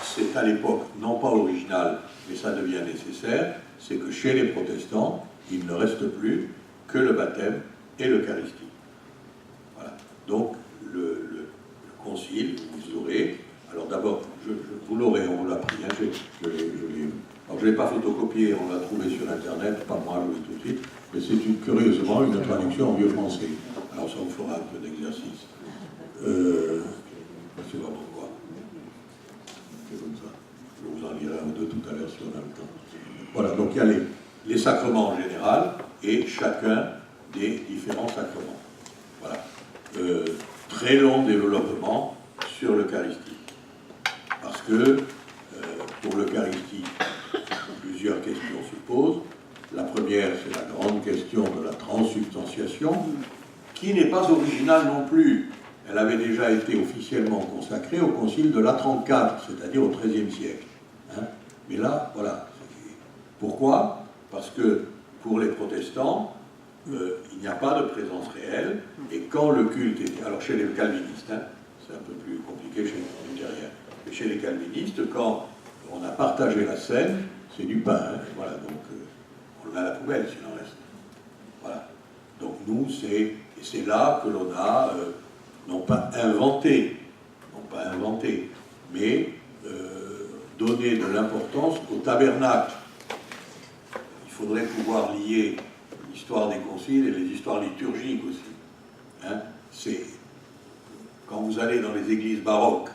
c'est à l'époque non pas original, mais ça devient nécessaire, c'est que chez les protestants, il ne reste plus que le baptême et l'Eucharistie. Voilà. Donc, le Concile, vous aurez... Alors d'abord, vous l'aurez, on vous l'a pris, hein, alors je ne l'ai pas photocopié, on l'a trouvé sur Internet, pas moi, je l'ai tout de suite, mais c'est curieusement une traduction en vieux français. Alors ça vous fera un peu d'exercice. Je ne sais pas pourquoi. C'est comme ça. Je vous en lirai un ou deux tout à l'heure si on a le temps. Voilà, donc il y a les sacrements en général et chacun des différents sacrements. Voilà. Très long développement sur l'Eucharistie. Parce que pour l'Eucharistie, plusieurs questions se posent. La première, c'est la grande question de la transsubstantiation, qui n'est pas originale non plus. Elle avait déjà été officiellement consacrée au Concile de la 34, c'est-à-dire au XIIIe siècle. Hein. Mais là, voilà. Pourquoi? Parce que pour les protestants, il n'y a pas de présence réelle, et quand le culte était... Alors chez les calvinistes, hein, c'est un peu plus compliqué chez les luthériens, mais chez les calvinistes, quand on a partagé la scène, c'est du pain, hein, voilà, donc on le met à la poubelle s'il en reste. Voilà. Donc nous, c'est là que l'on a, non pas inventé, mais donné de l'importance au tabernacle. Il faudrait pouvoir lier l'histoire des conciles et les histoires liturgiques aussi. Hein, c'est quand vous allez dans les églises baroques,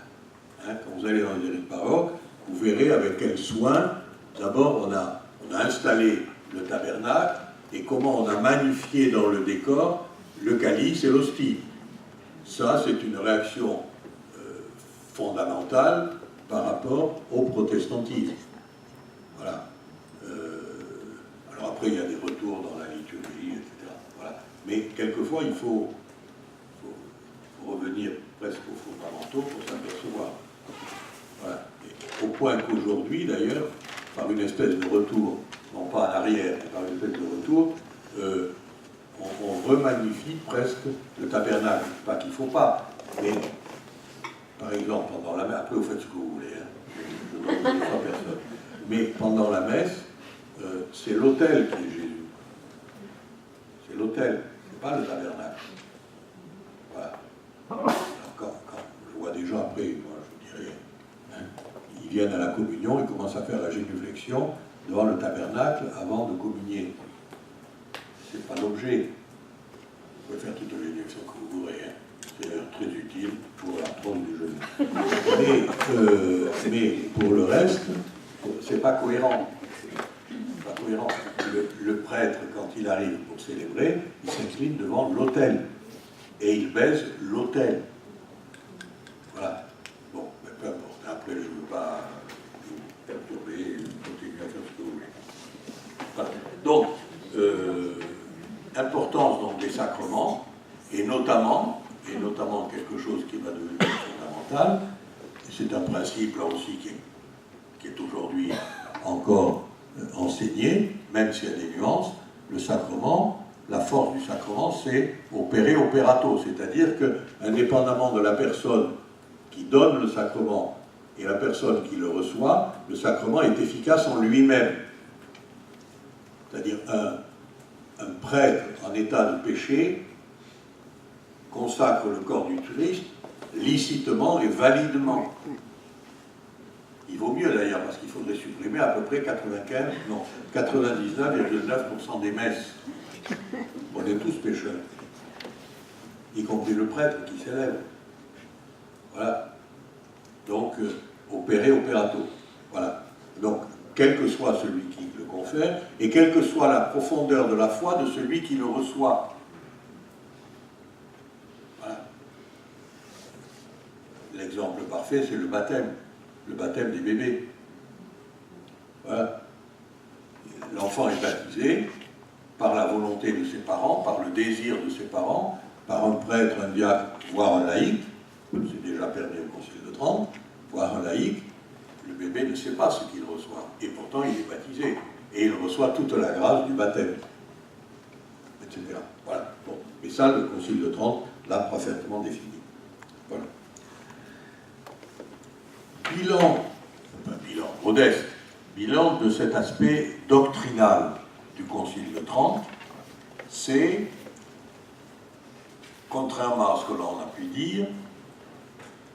vous verrez avec quel soin, d'abord on a installé le tabernacle et comment on a magnifié dans le décor le calice et l'hostie. Ça, c'est une réaction fondamentale par rapport au protestantisme. Voilà. Alors après, il y a des retours dans la liturgie, etc. Voilà. Mais quelquefois, il faut revenir presque aux fondamentaux pour s'apercevoir. Voilà. Et au point qu'aujourd'hui, d'ailleurs, par une espèce de retour, non pas en arrière, mais par une espèce de retour, on remagnifie presque le tabernacle. Pas qu'il ne faut pas, mais par exemple, pendant la messe, après vous faites ce que vous voulez, hein. Je ne demande pas personne. Mais pendant la messe, c'est l'autel qui est Jésus. C'est l'autel, c'est pas le tabernacle. Voilà. Alors, quand je vois des gens après, moi je vous dirais, hein, ils viennent à la communion, ils commencent à faire la génuflexion devant le tabernacle avant de communier. C'est pas l'objet. Vous pouvez faire toute la génuflexion que vous voudrez, hein. C'est très utile pour la trône du genou. Mais pour le reste, c'est pas cohérent. Pas cohérent. Le prêtre, quand il arrive pour célébrer, il s'incline devant l'autel. Et il baise l'autel. Voilà. Bon, mais peu importe. Après, je ne veux pas vous perturber, continuer à faire ce que vous voulez. Voilà. Donc, importance donc, des sacrements, et notamment quelque chose qui va devenir fondamental, c'est un principe là aussi qui est aujourd'hui encore enseigné, même s'il y a des nuances, le sacrement, la force du sacrement, c'est opere operato, c'est-à-dire que, indépendamment de la personne qui donne le sacrement et la personne qui le reçoit, le sacrement est efficace en lui-même. C'est-à-dire un prêtre en état de péché consacre le corps du Christ licitement et validement. Il vaut mieux d'ailleurs, parce qu'il faudrait supprimer à peu près 99,9% des messes. On est tous pécheurs, y compris le prêtre qui s'élève. Voilà. Donc, opéré operato. Voilà. Donc, quel que soit celui qui le confère, et quelle que soit la profondeur de la foi de celui qui le reçoit. Voilà. L'exemple parfait, c'est le baptême des bébés. Voilà. L'enfant est baptisé par la volonté de ses parents, par le désir de ses parents, par un prêtre, un diacre, voire un laïc, c'est déjà permis au Concile de Trente, voire un laïc. Le bébé ne sait pas ce qu'il reçoit, et pourtant il est baptisé, et il reçoit toute la grâce du baptême, etc. Voilà. Bon. Et ça, le Concile de Trente l'a parfaitement défini. Voilà. Bilan modeste, bilan de cet aspect doctrinal du Concile de Trente, c'est, contrairement à ce que l'on a pu dire,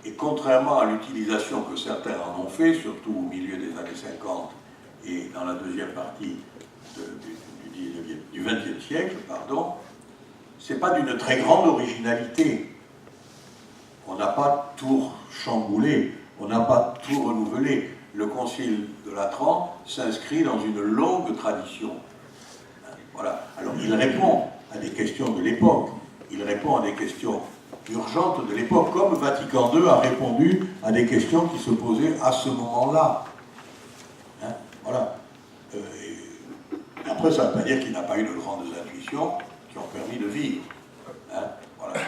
et contrairement à l'utilisation que certains en ont fait, surtout au milieu des années 50 et dans la deuxième partie du XXe siècle, c'est pas d'une très grande originalité. On n'a pas tout chamboulé, on n'a pas tout renouvelé. Le Concile de la Trente s'inscrit dans une longue tradition. Voilà. Alors il répond à des questions de l'époque, il répond à des questions urgentes de l'époque, comme Vatican II a répondu à des questions qui se posaient à ce moment-là. Hein, voilà. Et après, ça ne veut pas dire qu'il n'a pas eu de grandes intuitions qui ont permis de vivre. Hein, voilà.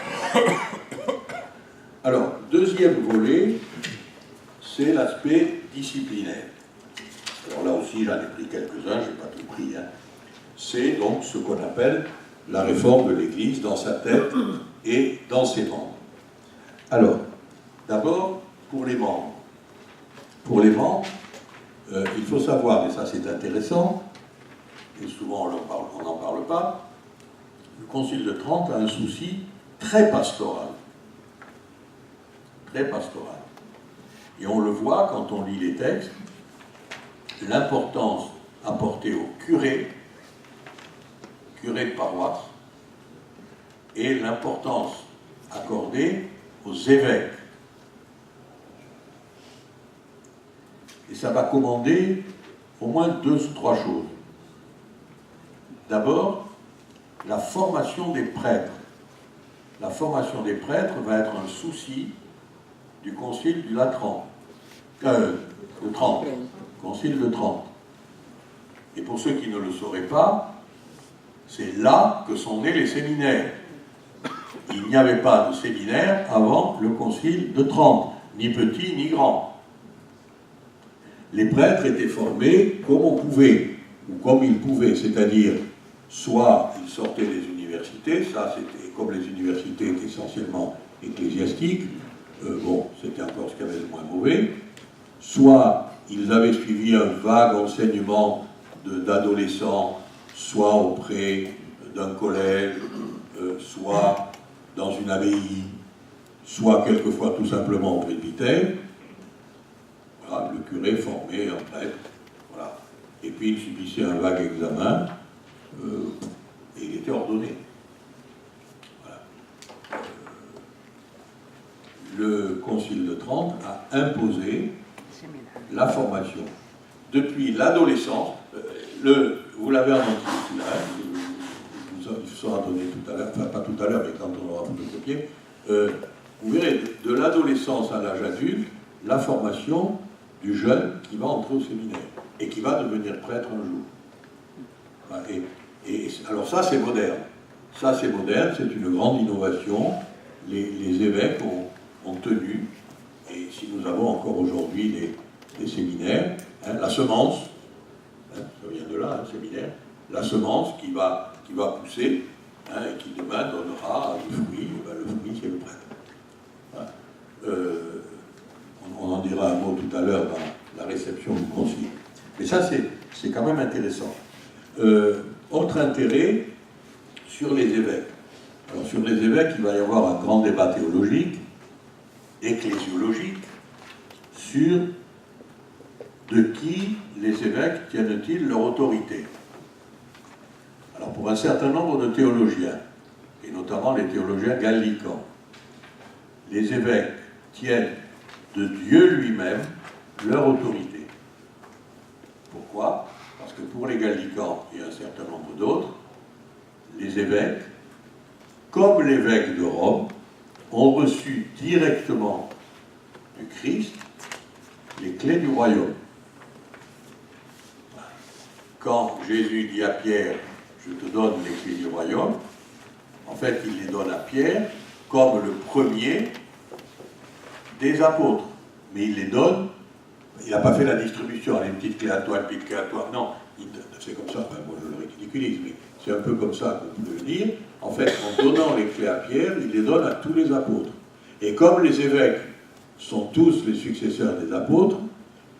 Alors, deuxième volet, c'est l'aspect disciplinaire. Alors là aussi, j'en ai pris quelques-uns, je n'ai pas tout pris. Hein. C'est donc ce qu'on appelle la réforme de l'Église dans sa tête et dans ses membres. Alors, d'abord, pour les membres. Pour les membres, il faut savoir, et ça c'est intéressant, et souvent on n'en parle pas, le Concile de Trente a un souci très pastoral. Très pastoral. Et on le voit quand on lit les textes, l'importance apportée aux curés de paroisse, et l'importance accordée aux évêques. Et ça va commander au moins 2 ou 3 choses. D'abord, la formation des prêtres. La formation des prêtres va être un souci du Concile du Latran, de Trente, Concile de Trente. Et pour ceux qui ne le sauraient pas, c'est là que sont nés les séminaires. Il n'y avait pas de séminaire avant le Concile de Trente, ni petit ni grand. Les prêtres étaient formés comme on pouvait, ou comme ils pouvaient, c'est-à-dire soit ils sortaient des universités, ça c'était comme les universités étaient essentiellement ecclésiastiques, c'était encore ce qu'il y avait de moins mauvais, soit ils avaient suivi un vague enseignement d'adolescents, soit auprès d'un collège, soit dans une abbaye, soit quelquefois tout simplement au presbytère. Voilà, le curé formait un prêtre, voilà. Et puis il subissait un vague examen, et il était ordonné. Voilà. Le Concile de Trente a imposé la formation. Depuis l'adolescence, vous l'avez entendu tout à l'heure, il sera donné tout à l'heure, enfin pas tout à l'heure, mais quand on aura photocopié, vous verrez, de l'adolescence à l'âge adulte, la formation du jeune qui va entrer au séminaire et qui va devenir prêtre un jour. Et alors ça, c'est moderne. Ça, c'est moderne, c'est une grande innovation. Les évêques ont tenu, et si nous avons encore aujourd'hui des séminaires, hein, la semence, hein, ça vient de là, un séminaire, la semence qui va pousser, hein, et qui demain donnera du fruit, le fruit c'est le prêtre. Voilà. on en dira un mot tout à l'heure dans la réception du concile. Mais ça, c'est quand même intéressant. Autre intérêt sur les évêques. Alors, sur les évêques, il va y avoir un grand débat théologique, ecclésiologique, sur de qui les évêques tiennent-ils leur autorité. Alors, pour un certain nombre de théologiens, et notamment les théologiens gallicans, les évêques tiennent de Dieu lui-même leur autorité. Pourquoi? Parce que pour les gallicans et un certain nombre d'autres, les évêques, comme l'évêque de Rome, ont reçu directement du Christ les clés du royaume. Quand Jésus dit à Pierre, je te donne les clés du royaume, en fait, il les donne à Pierre comme le premier des apôtres. Mais il les donne, il n'a pas fait la distribution, une petite clé à toi, une petite clé à toi. Non, c'est comme ça, enfin, moi je le ridiculise, mais c'est un peu comme ça qu'on peut le dire. En fait, en donnant les clés à Pierre, il les donne à tous les apôtres. Et comme les évêques sont tous les successeurs des apôtres,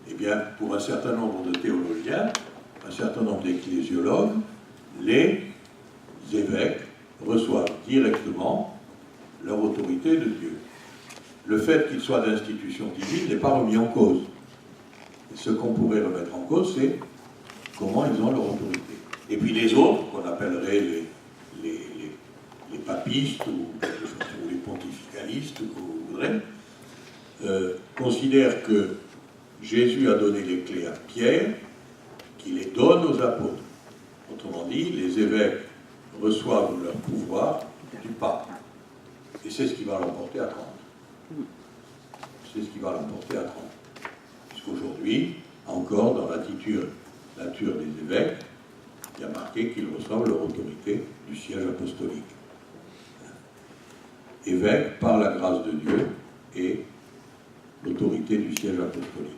eh bien, pour un certain nombre de théologiens, un certain nombre d'ecclésiologues, les évêques reçoivent directement leur autorité de Dieu. Le fait qu'ils soient d'institution divine n'est pas remis en cause. Et ce qu'on pourrait remettre en cause, c'est comment ils ont leur autorité. Et puis les autres, qu'on appellerait les papistes ou les pontificalistes, comme vous voudrez, considèrent que Jésus a donné les clés à Pierre, qui les donne aux apôtres. Autrement dit, les évêques reçoivent leur pouvoir du pape. Et c'est ce qui va l'emporter à 30. C'est ce qui va l'emporter à 30. Puisqu'aujourd'hui, encore dans la nature des évêques, il y a marqué qu'ils reçoivent leur autorité du siège apostolique. Évêque par la grâce de Dieu et l'autorité du siège apostolique.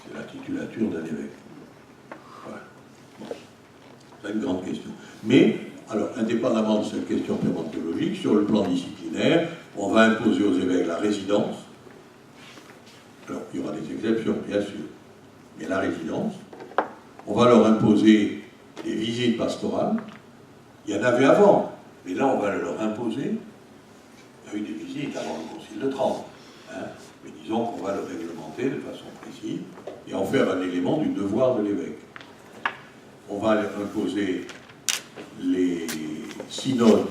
C'est la titulature d'un évêque. Voilà. Bon. C'est une grande question. Mais, alors, indépendamment de cette question purement théologique, sur le plan disciplinaire, on va imposer aux évêques la résidence. Alors, il y aura des exceptions, bien sûr. Mais la résidence, on va leur imposer des visites pastorales. Il y en avait avant, mais là, on va leur imposer. Il y a eu des visites avant le Concile de Trente. Hein, mais disons qu'on va le réglementer de façon précise et en faire un élément du devoir de l'évêque. On va leur imposer les synodes,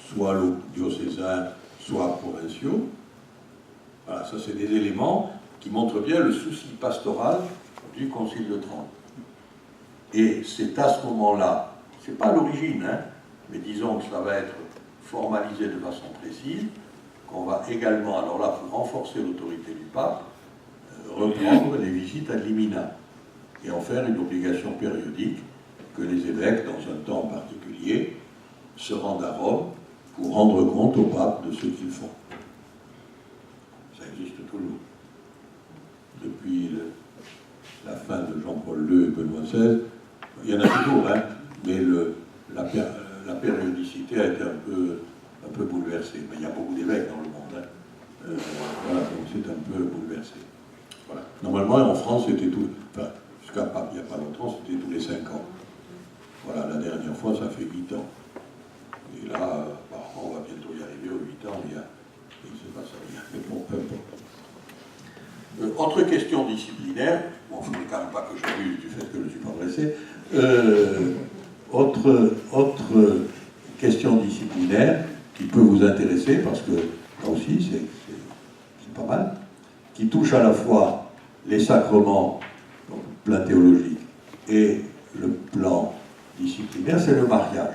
soit diocésains, soit provinciaux. Voilà, ça c'est des éléments qui montrent bien le souci pastoral du Concile de Trente. Et c'est à ce moment-là, c'est pas l'origine, hein, mais disons que ça va être formalisé de façon précise, qu'on va également, alors là, pour renforcer l'autorité du pape, reprendre les visites ad limina et en faire une obligation périodique que les évêques, dans un temps particulier, se rendent à Rome pour rendre compte au pape de ce qu'ils font. Ça existe toujours. Depuis la fin de Jean-Paul II et Benoît XVI, il y en a toujours, hein, mais la périodicité a été un peu bouleversée. Mais il y a beaucoup d'évêques dans le monde. Hein. Voilà, donc c'est un peu bouleversé. Voilà. Normalement, en France, c'était tout. Enfin, jusqu'à il n'y a pas longtemps, c'était tous les 5 ans. Voilà, la dernière fois, ça fait 8 ans. Et là, apparemment, on va bientôt y arriver aux 8 ans. Il ne se passe rien. Mais bon, peu importe. Autre question disciplinaire. Bon, il ne faudrait quand même pas que j'abuse du fait que je ne suis pas pressé. Autre question disciplinaire qui peut vous intéresser, parce que là aussi, c'est pas mal, qui touche à la fois les sacrements, donc le plan théologique, et le plan disciplinaire, c'est le mariage.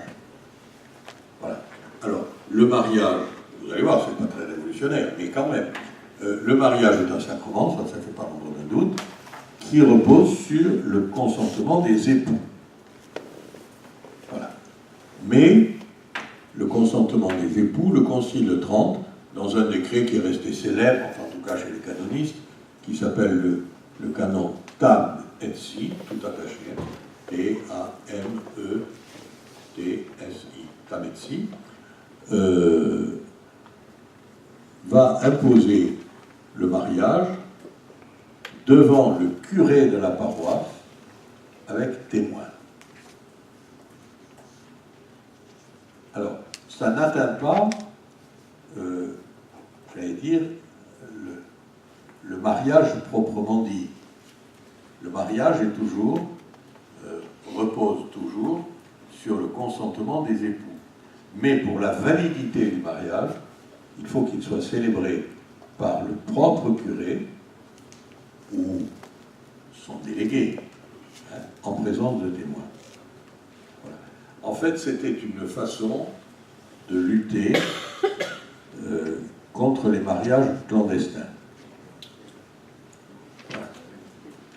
Voilà. Alors, le mariage, vous allez voir, c'est pas très révolutionnaire, mais quand même, le mariage est un sacrement, ça ne fait pas l'ombre d'un doute, qui repose sur le consentement des époux. Voilà. Mais, le consentement des époux, le Concile de Trente, dans un décret qui est resté célèbre, enfin en tout cas chez les canonistes, qui s'appelle le canon Tam et Si, tout attaché, T-A-M-E-T-S-I, Tam et Si, va imposer le mariage devant le curé de la paroisse avec témoin. Alors, ça n'atteint pas, j'allais dire, le mariage proprement dit. Le mariage est toujours, repose toujours sur le consentement des époux. Mais pour la validité du mariage, il faut qu'il soit célébré par le propre curé ou son délégué, hein, en présence de témoins. Voilà. En fait, c'était une façon de lutter contre les mariages clandestins. Voilà.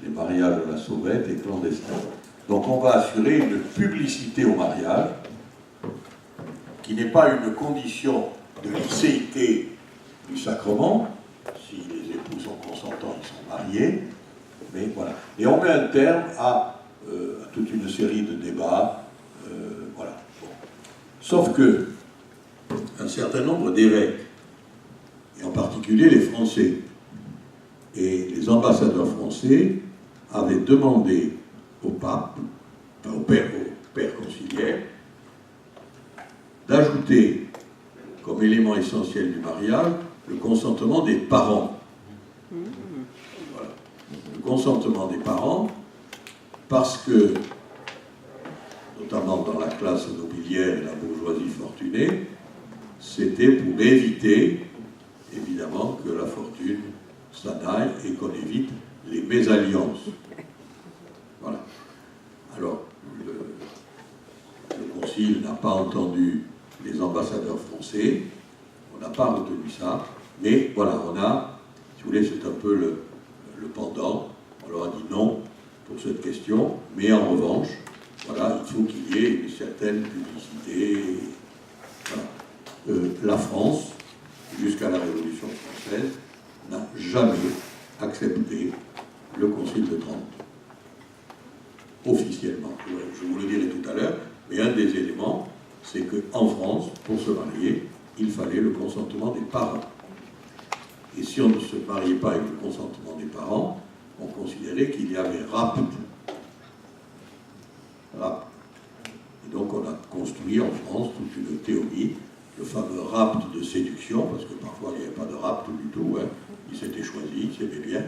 Les mariages à la sauvette et clandestins. Donc on va assurer une publicité au mariage qui n'est pas une condition de licéité du sacrement. Si les époux sont consentants, ils sont mariés. Mais voilà. Et on met un terme à toute une série de débats. Voilà. Bon. Sauf que un certain nombre d'évêques, et en particulier les Français, et les ambassadeurs français avaient demandé au pape, au père conciliaire, d'ajouter comme élément essentiel du mariage le consentement des parents. Voilà. Le consentement des parents, parce que, notamment dans la classe nobiliaire et la bourgeoisie fortunée, c'était pour éviter, évidemment, que la fortune s'en aille et qu'on évite les mésalliances. Voilà. Alors, le concile n'a pas entendu les ambassadeurs français, on n'a pas retenu ça, mais voilà, on a, si vous voulez, c'est un peu le pendant, on leur a dit non pour cette question, mais en revanche, voilà, il faut qu'il y ait une certaine publicité. Voilà. La France, jusqu'à la Révolution française, n'a jamais accepté le Concile de Trente. Officiellement. Je vous le dirai tout à l'heure, mais un des éléments, c'est qu'en France, pour se marier, il fallait le consentement des parents. Et si on ne se mariait pas avec le consentement des parents, on considérait qu'il y avait rapt. Et donc on a construit en France toute une théorie, le fameux rapt de séduction, parce que parfois il n'y avait pas de rapt du tout, hein. Il s'était choisi, il s'aimait bien,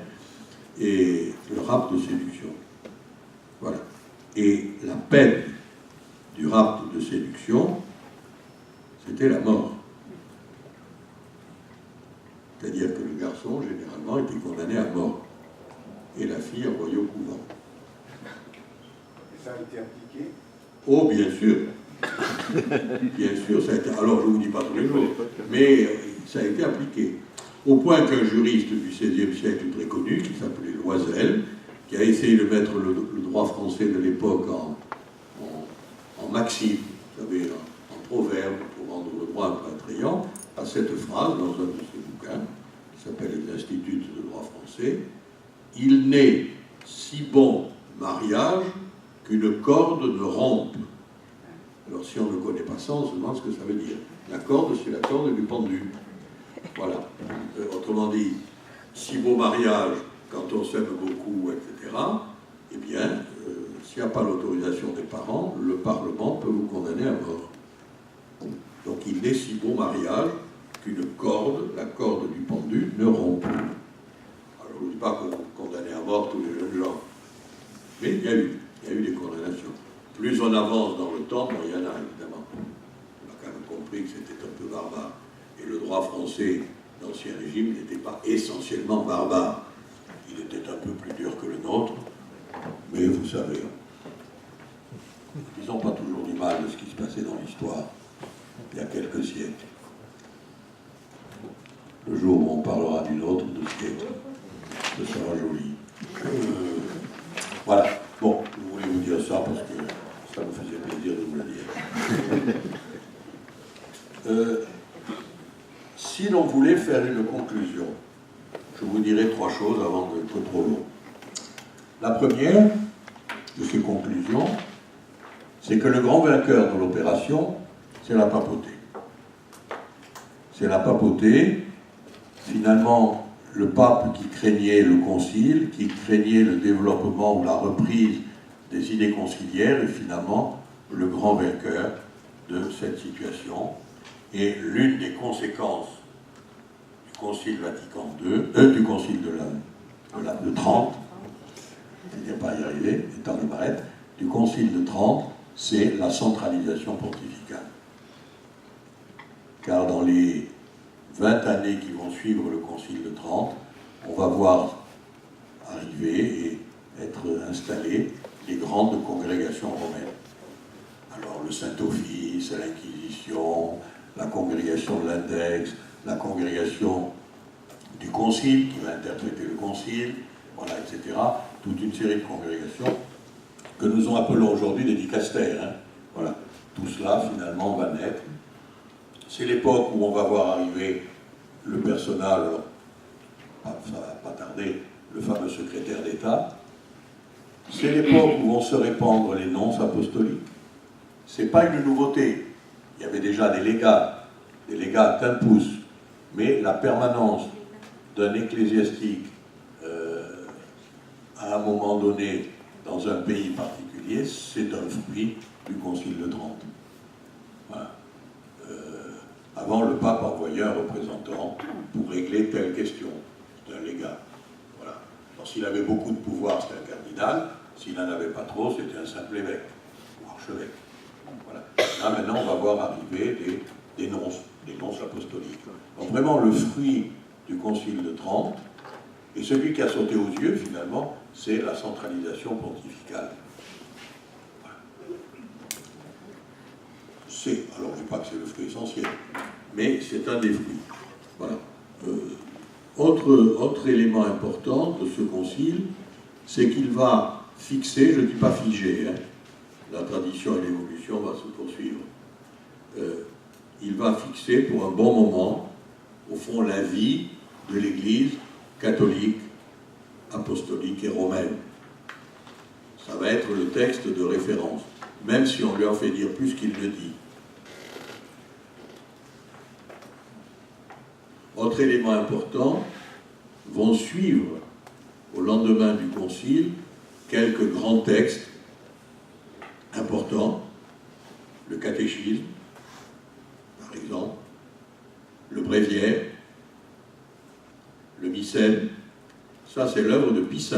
et le rapt de séduction. Voilà. Et la peine du rapt de séduction, c'était la mort. C'est-à-dire que le garçon, généralement, était condamné à mort. Et la fille envoyée au couvent. Et ça a été appliqué? Oh, bien sûr. Bien sûr, ça a été... Alors, je ne vous dis pas tous les jours, mais ça a été appliqué. Au point qu'un juriste du XVIe siècle très connu, qui s'appelait Loisel, qui a essayé de mettre le droit français de l'époque en maxime, vous savez, en proverbe, pour rendre le droit un peu attrayant, à cette phrase dans un de ses bouquins, qui s'appelle Les Instituts de droit français: « Il n'est si bon mariage qu'une corde ne rompe. » Alors si on ne connaît pas ça, on se demande ce que ça veut dire. La corde, c'est la corde du pendu. Voilà. Autrement dit, si beau mariage, quand on s'aime beaucoup, etc., eh bien, s'il n'y a pas l'autorisation des parents, le Parlement peut vous condamner à mort. Donc il n'est si beau mariage qu'une corde, la corde du pendu, ne rompt plus. Alors je ne dis pas qu'on condamnait à mort tous les jeunes gens, mais il y a eu des condamnations. Plus on avance dans le temps, moins il y en a, évidemment. On a quand même compris que c'était un peu barbare. Et le droit français d'Ancien Régime n'était pas essentiellement barbare. Il était un peu plus dur que le nôtre, mais vous savez, ils n'ont pas toujours du mal de ce qui se passait dans l'histoire, il y a quelques siècles. Le jour où on parlera d'une autre de siècle, ce sera joli. Voilà. Bon, je voulais vous dire ça parce que ça me faisait plaisir de vous le dire. Si l'on voulait faire une conclusion, je vous dirai 3 choses avant d'être trop long. La première de ces conclusions, c'est que le grand vainqueur de l'opération, c'est la papauté. C'est la papauté finalement, le pape qui craignait le concile, qui craignait le développement ou la reprise des idées conciliaires, est finalement le grand vainqueur de cette situation. Et l'une des conséquences du Concile Vatican II, du Concile de Trente, je ne vais pas y arriver, étant les barrettes, du Concile de Trente, c'est la centralisation pontificale. Car dans les 20 années qui vont suivre le Concile de Trente, on va voir arriver et être installées les grandes congrégations romaines. Alors le Saint-Office, l'Inquisition, la congrégation de l'Index, la congrégation du Concile qui va interpréter le Concile, voilà, etc. Toute une série de congrégations que nous appelons aujourd'hui des dicastères. Hein. Voilà, tout cela finalement va naître. C'est l'époque où on va voir arriver le personnel, ça va pas tarder, le fameux secrétaire d'État. C'est l'époque où vont se répandre les nonces apostoliques. Ce n'est pas une nouveauté. Il y avait déjà des légats tempus, mais la permanence d'un ecclésiastique à un moment donné dans un pays particulier, c'est un fruit du Concile de Trente. Voilà. Avant, le pape envoyait un représentant pour régler telle question. C'était un légat. Voilà. Alors, s'il avait beaucoup de pouvoir, c'était un cardinal. S'il n'en avait pas trop, c'était un simple évêque ou archevêque. Voilà. Là, maintenant, on va voir arriver des nonces apostoliques. Donc, vraiment, le fruit du Concile de Trente, et celui qui a sauté aux yeux, finalement, c'est la centralisation pontificale. Voilà. Alors, je ne dis pas que c'est le fruit essentiel, mais c'est un des fruits. Voilà. Autre élément important de ce concile, c'est qu'il va fixer, je ne dis pas figer, hein, la tradition et l'évolution vont se poursuivre. Il va fixer pour un bon moment, au fond, la vie de l'Église catholique, apostolique et romaine. Ça va être le texte de référence, même si on lui en fait dire plus qu'il ne dit. Autre élément important, vont suivre au lendemain du concile quelques grands textes importants, le catéchisme, par exemple, le bréviaire, le missel. Ça, c'est l'œuvre de Pie V.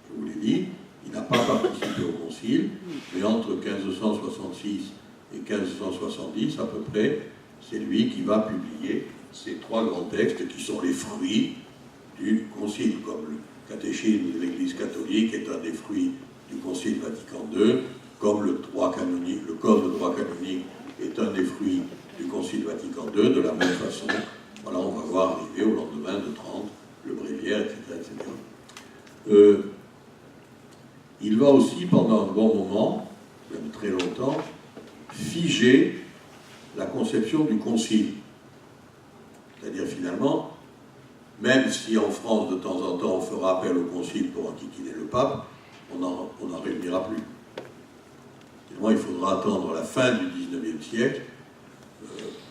Je vous l'ai dit, il n'a pas participé au concile, mais entre 1566 et 1570, à peu près, c'est lui qui va publier ces trois grands textes qui sont les fruits du concile, comme le catéchisme de l'Église catholique est un des fruits du concile Vatican II, comme le code de droit canonique est un des fruits du concile Vatican II, de la même façon. Voilà, on va voir arriver au lendemain de Trente le bréviaire, etc. etc. Il va aussi, pendant un bon moment, même très longtemps, figer la conception du concile. C'est-à-dire, finalement, même si en France, de temps en temps, on fera appel au concile pour enquiquiner le pape, on n'en réunira plus. Finalement, il faudra attendre la fin du XIXe siècle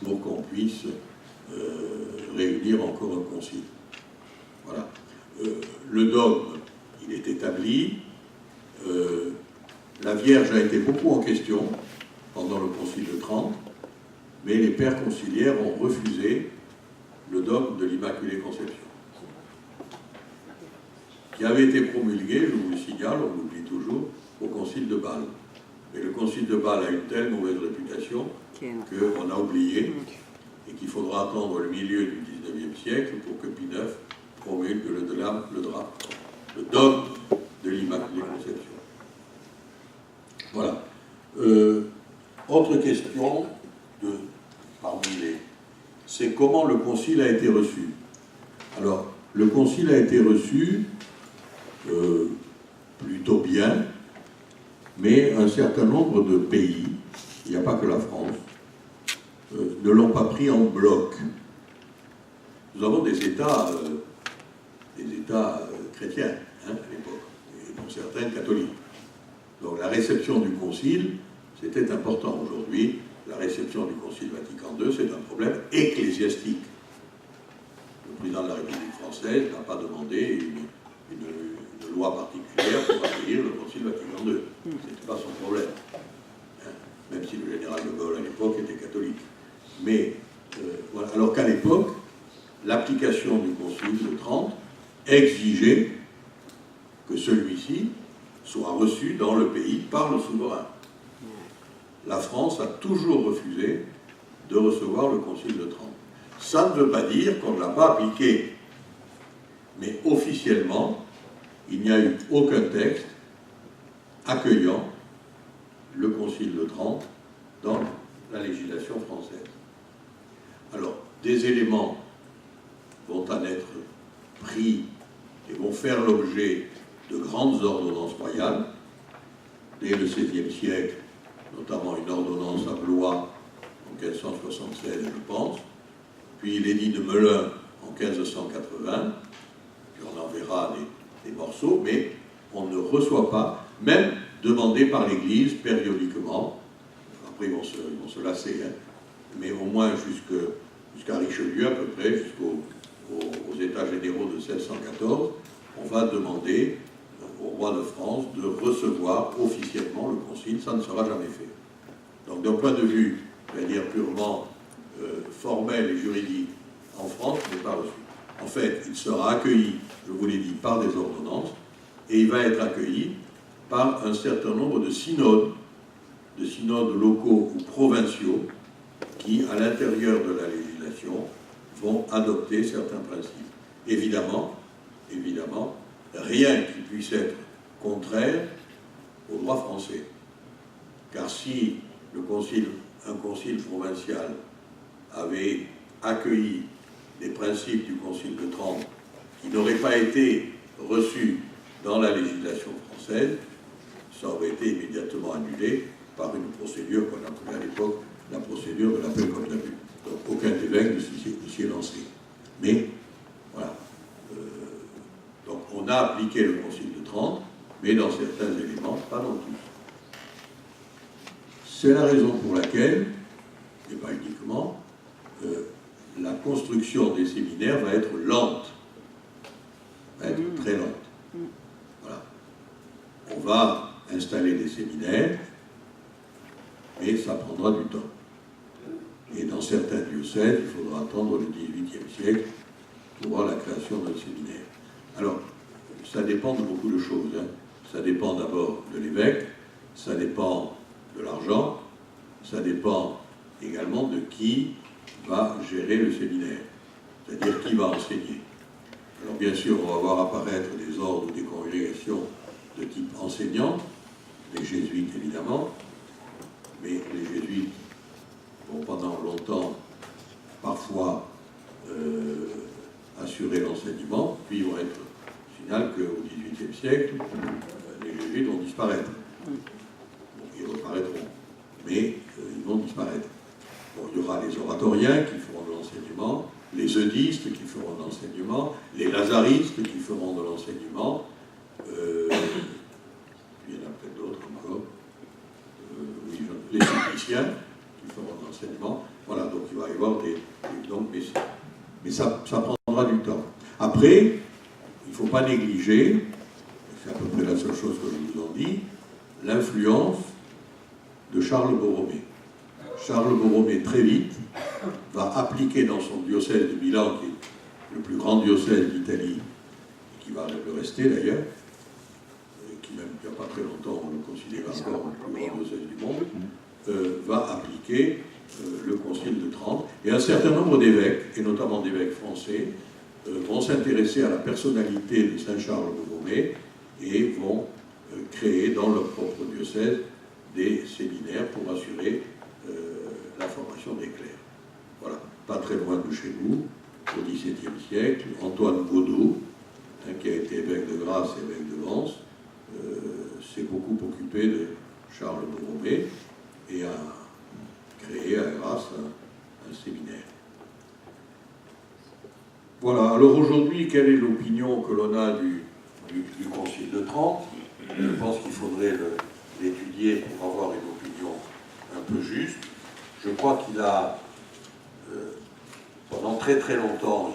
pour qu'on puisse réunir encore un concile. Voilà. Le dogme, il est établi. La Vierge a été beaucoup en question pendant le concile de Trente, mais les pères conciliaires ont refusé le dogme de l'Immaculée Conception, qui avait été promulgué, je vous le signale, on l'oublie toujours, au concile de Bâle. Mais le concile de Bâle a une telle mauvaise réputation qu'on a oublié et qu'il faudra attendre le milieu du XIXe siècle pour que Pie IX promulgue le dogme de l'Immaculée Conception. Voilà. Autre question parmi les... c'est comment le concile a été reçu. Alors, le concile a été reçu plutôt bien, mais un certain nombre de pays, il n'y a pas que la France, ne l'ont pas pris en bloc. Nous avons des États chrétiens, hein, à l'époque, et pour certains catholiques. Donc la réception du concile, c'était important. Aujourd'hui, la réception du concile Vatican II, c'est un problème ecclésiastique. Le président de la République française n'a pas demandé une loi particulière pour accueillir le Concile Vatican II. Ce n'était pas son problème. Hein, même si le général de Gaulle à l'époque était catholique. Mais, voilà. Alors qu'à l'époque, l'application du Concile de Trente exigeait que celui-ci soit reçu dans le pays par le souverain. La France a toujours refusé de recevoir le Concile de Trente. Ça ne veut pas dire qu'on ne l'a pas appliqué, mais officiellement, il n'y a eu aucun texte accueillant le Concile de Trente dans la législation française. Alors, des éléments vont en être pris et vont faire l'objet de grandes ordonnances royales, dès le XVIe siècle, notamment une ordonnance à Blois en 1576, je pense, puis l'édit de Melun en 1580, puis on en verra des morceaux, mais on ne reçoit pas, même demandé par l'Église périodiquement, après ils vont se lasser, hein, mais au moins jusqu'à Richelieu à peu près, jusqu'aux États généraux de 1614, on va demander au roi de France de recevoir officiellement le concile, ça ne sera jamais fait. Donc d'un point de vue, je vais dire purement formel et juridique, en France, il n'est pas reçu. En fait, il sera accueilli, je vous l'ai dit, par des ordonnances, et il va être accueilli par un certain nombre de synodes locaux ou provinciaux, qui, à l'intérieur de la législation, vont adopter certains principes. Évidemment, rien qui puisse être contraire au droit français. Car si un concile provincial avait accueilli des principes du Concile de Trente qui n'auraient pas été reçus dans la législation française, ça aurait été immédiatement annulé par une procédure qu'on appelait à l'époque la procédure de l'appel comme d'abus. Donc aucun évêque ne s'y est lancé. Mais, voilà. Donc on a appliqué le Concile de Trente, mais dans certains éléments, pas dans tous. C'est la raison pour laquelle, et pas uniquement, la construction des séminaires va être lente, va être très lente. Voilà. On va installer des séminaires, mais ça prendra du temps. Et dans certains diocèses, il faudra attendre le XVIIIe siècle pour voir la création d'un séminaire. Alors, ça dépend de beaucoup de choses. Hein. Ça dépend d'abord de l'évêque, ça dépend de l'argent, ça dépend également de qui va gérer le séminaire, c'est-à-dire qui va enseigner. Alors bien sûr, on va voir apparaître des ordres ou des congrégations de type enseignant, les jésuites évidemment, mais les jésuites vont pendant longtemps parfois assurer l'enseignement, puis ils vont être, au final, qu'au XVIIIe siècle, les jésuites vont disparaître. Bon, ils reparaîtront, mais ils vont disparaître. Bon, il y aura les oratoriens qui feront de l'enseignement, les eudistes qui feront de l'enseignement, les lazaristes qui feront de l'enseignement, il y en a peut-être d'autres encore, les suppliciens qui feront de l'enseignement. Voilà, donc il va y avoir mais ça prendra du temps. Après, il ne faut pas négliger, c'est à peu près la seule chose que je vous en dis, l'influence de Charles Borromée. Charles Borromée, très vite, va appliquer dans son diocèse de Milan, qui est le plus grand diocèse d'Italie, et qui va le rester d'ailleurs, et qui même il n'y a pas très longtemps on le considère encore le plus grand diocèse du monde, va appliquer le Concile de Trente, et un certain nombre d'évêques, et notamment d'évêques français, vont s'intéresser à la personnalité de Saint Charles Borromée et vont créer dans leur propre diocèse des séminaires pour assurer la formation des clercs. Voilà, pas très loin de chez nous, au XVIIe siècle, Antoine Baudot, qui a été évêque de Grasse et évêque de Vence, s'est beaucoup occupé de Charles Borromée et a créé à Grasse un séminaire. Voilà, alors aujourd'hui, quelle est l'opinion que l'on a du Concile de Trente? Je pense qu'il faudrait l'étudier pour avoir une opinion un peu juste. Je crois qu'il a, pendant très très longtemps,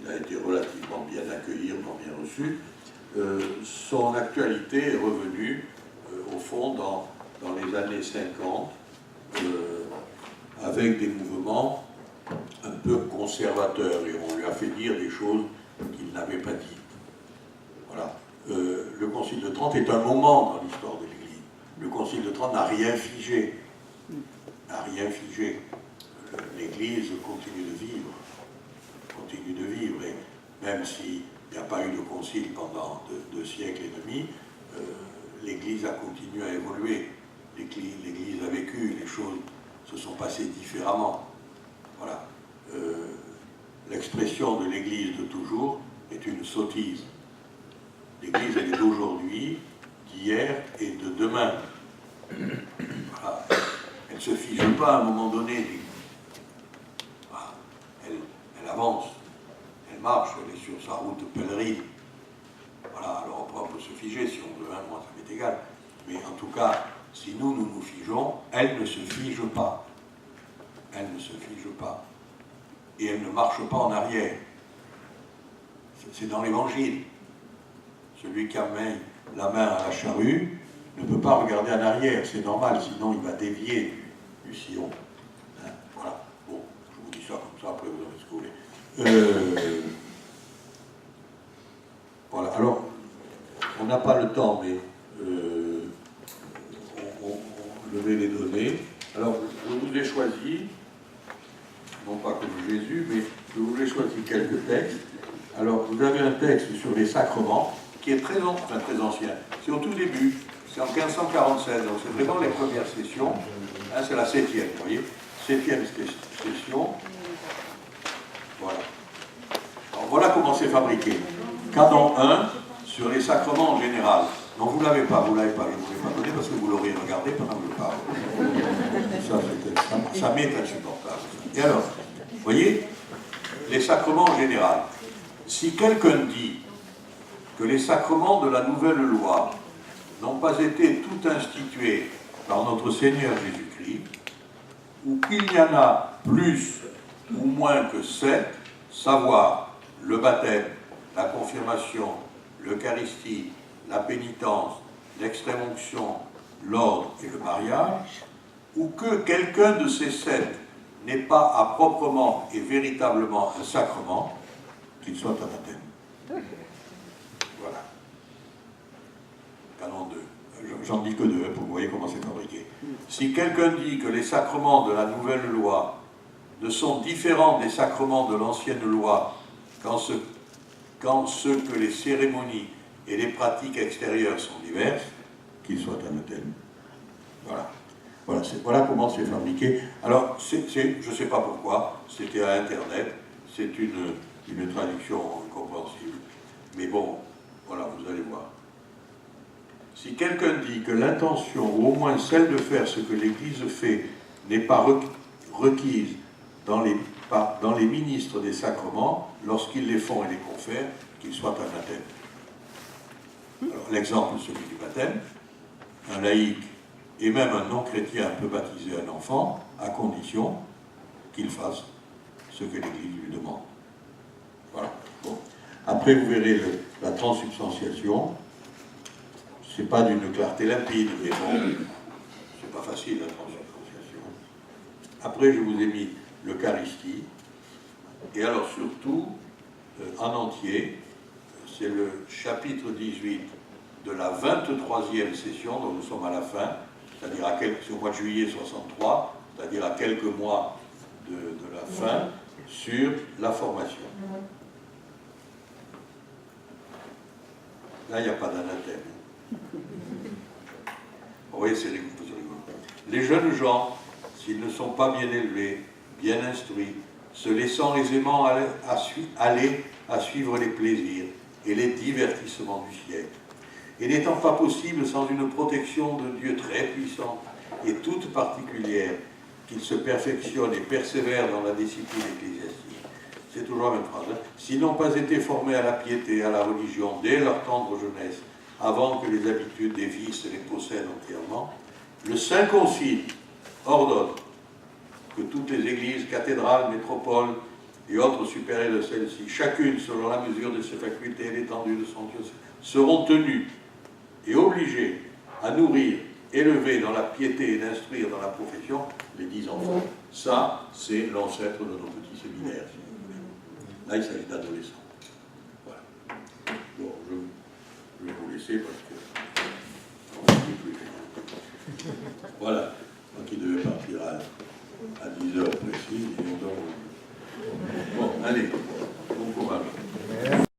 il a été relativement bien accueilli, bien reçu. Son actualité est revenue, au fond, dans les années 50, avec des mouvements un peu conservateurs, et on lui a fait dire des choses qu'il n'avait pas dites. Voilà. Le Concile de Trente est un moment dans l'histoire de l'Église. Le Concile de Trente n'a rien figé. L'Église continue de vivre, et même s'il n'y a pas eu de concile pendant deux siècles et demi, l'Église a continué à évoluer. L'Église a vécu, les choses se sont passées différemment. Voilà. L'expression de l'Église de toujours est une sottise. L'Église, elle est d'aujourd'hui, d'hier et de demain. Voilà. Elle ne se fige pas à un moment donné, l'Église. Voilà. Elle avance, elle marche, elle est sur sa route pèlerine. Voilà, alors on peut se figer si on veut, hein, moi ça m'est égal. Mais en tout cas, si nous nous figeons, elle ne se fige pas. Elle ne se fige pas. Et elle ne marche pas en arrière. C'est dans l'Évangile. Celui qui a mis la main à la charrue ne peut pas regarder en arrière, c'est normal, sinon il va dévier du sillon. Hein, voilà. Bon, je vous dis ça comme ça, après vous en faites ce que vous voulez. Voilà, alors, on n'a pas le temps, mais je vais les donner. Alors, je vous ai choisi, non pas comme Jésus, mais je vous ai choisi quelques textes. Alors, vous avez un texte sur les sacrements, qui est très ancien. C'est au tout début, c'est en 1546, donc c'est vraiment les premières sessions. Hein, c'est la 7e, vous voyez, 7e session. Voilà. Alors, voilà comment c'est fabriqué. Canon 1, sur les sacrements en général. Non, vous ne l'avez pas, je ne vous l'ai pas donné parce que vous l'auriez regardé pendant que je parle. Ça m'est insupportable. Et alors, vous voyez, les sacrements en général. Si quelqu'un dit que les sacrements de la nouvelle loi n'ont pas été tout institués par notre Seigneur Jésus-Christ, ou qu'il y en a plus ou moins que 7, savoir le baptême, la confirmation, l'Eucharistie, la pénitence, l'extrême-onction, l'ordre et le mariage, ou que quelqu'un de ces 7 n'est pas à proprement et véritablement un sacrement, qu'il soit anathème. Voilà. Canon 2. J'en dis que 2, pour que vous voyez comment c'est fabriqué. Si quelqu'un dit que les sacrements de la nouvelle loi ne sont différents des sacrements de l'ancienne loi quand ceux que les cérémonies et les pratiques extérieures sont diverses, qu'ils soient anathèmes. Voilà. Voilà comment c'est fabriqué. Alors, je ne sais pas pourquoi, c'était à Internet, c'est une traduction incompréhensible. Mais bon, voilà, vous allez voir. Si quelqu'un dit que l'intention, ou au moins celle de faire ce que l'Église fait, n'est pas requise dans les ministres des sacrements, lorsqu'ils les font et les confèrent, qu'ils soient anathèmes. Alors, l'exemple, celui du baptême, un laïc et même un non-chrétien peut baptiser un enfant, à condition qu'il fasse ce que l'Église lui demande. Voilà. Bon. Après, vous verrez la transsubstantiation. C'est pas d'une clarté limpide, mais bon, c'est pas facile la transsubstantiation. Après, je vous ai mis l'Eucharistie. Et alors, surtout, en entier, c'est le chapitre 18 de la 23e session, dont nous sommes à la fin, c'est-à-dire au mois de juillet 63, c'est-à-dire à quelques mois de la fin, sur la formation. Là, il n'y a pas d'anathème. Vous voyez, c'est rigolo. Les jeunes gens, s'ils ne sont pas bien élevés, bien instruits, se laissant aisément aller à suivre les plaisirs et les divertissements du siècle, et n'étant pas possible sans une protection de Dieu très puissante et toute particulière, qu'ils se perfectionnent et persévèrent dans la discipline ecclésiastique. C'est toujours la même phrase. Hein. S'ils n'ont pas été formés à la piété, à la religion, dès leur tendre jeunesse, avant que les habitudes des vices les possèdent entièrement, le Saint Concile ordonne que toutes les églises, cathédrales, métropoles et autres supérieures de celle-ci, chacune selon la mesure de ses facultés et l'étendue de son diocèse, seront tenus et obligés à nourrir, élever dans la piété et d'instruire dans la profession les 10 enfants. Ça, c'est l'ancêtre de nos petits séminaires, si vous voulez. Là, il s'agit d'adolescents. Voilà. Bon, je vais vous laisser parce que on ne peut plus. Voilà. Moi qui devais partir à 10 heures précises, et on dort. Bon, allez.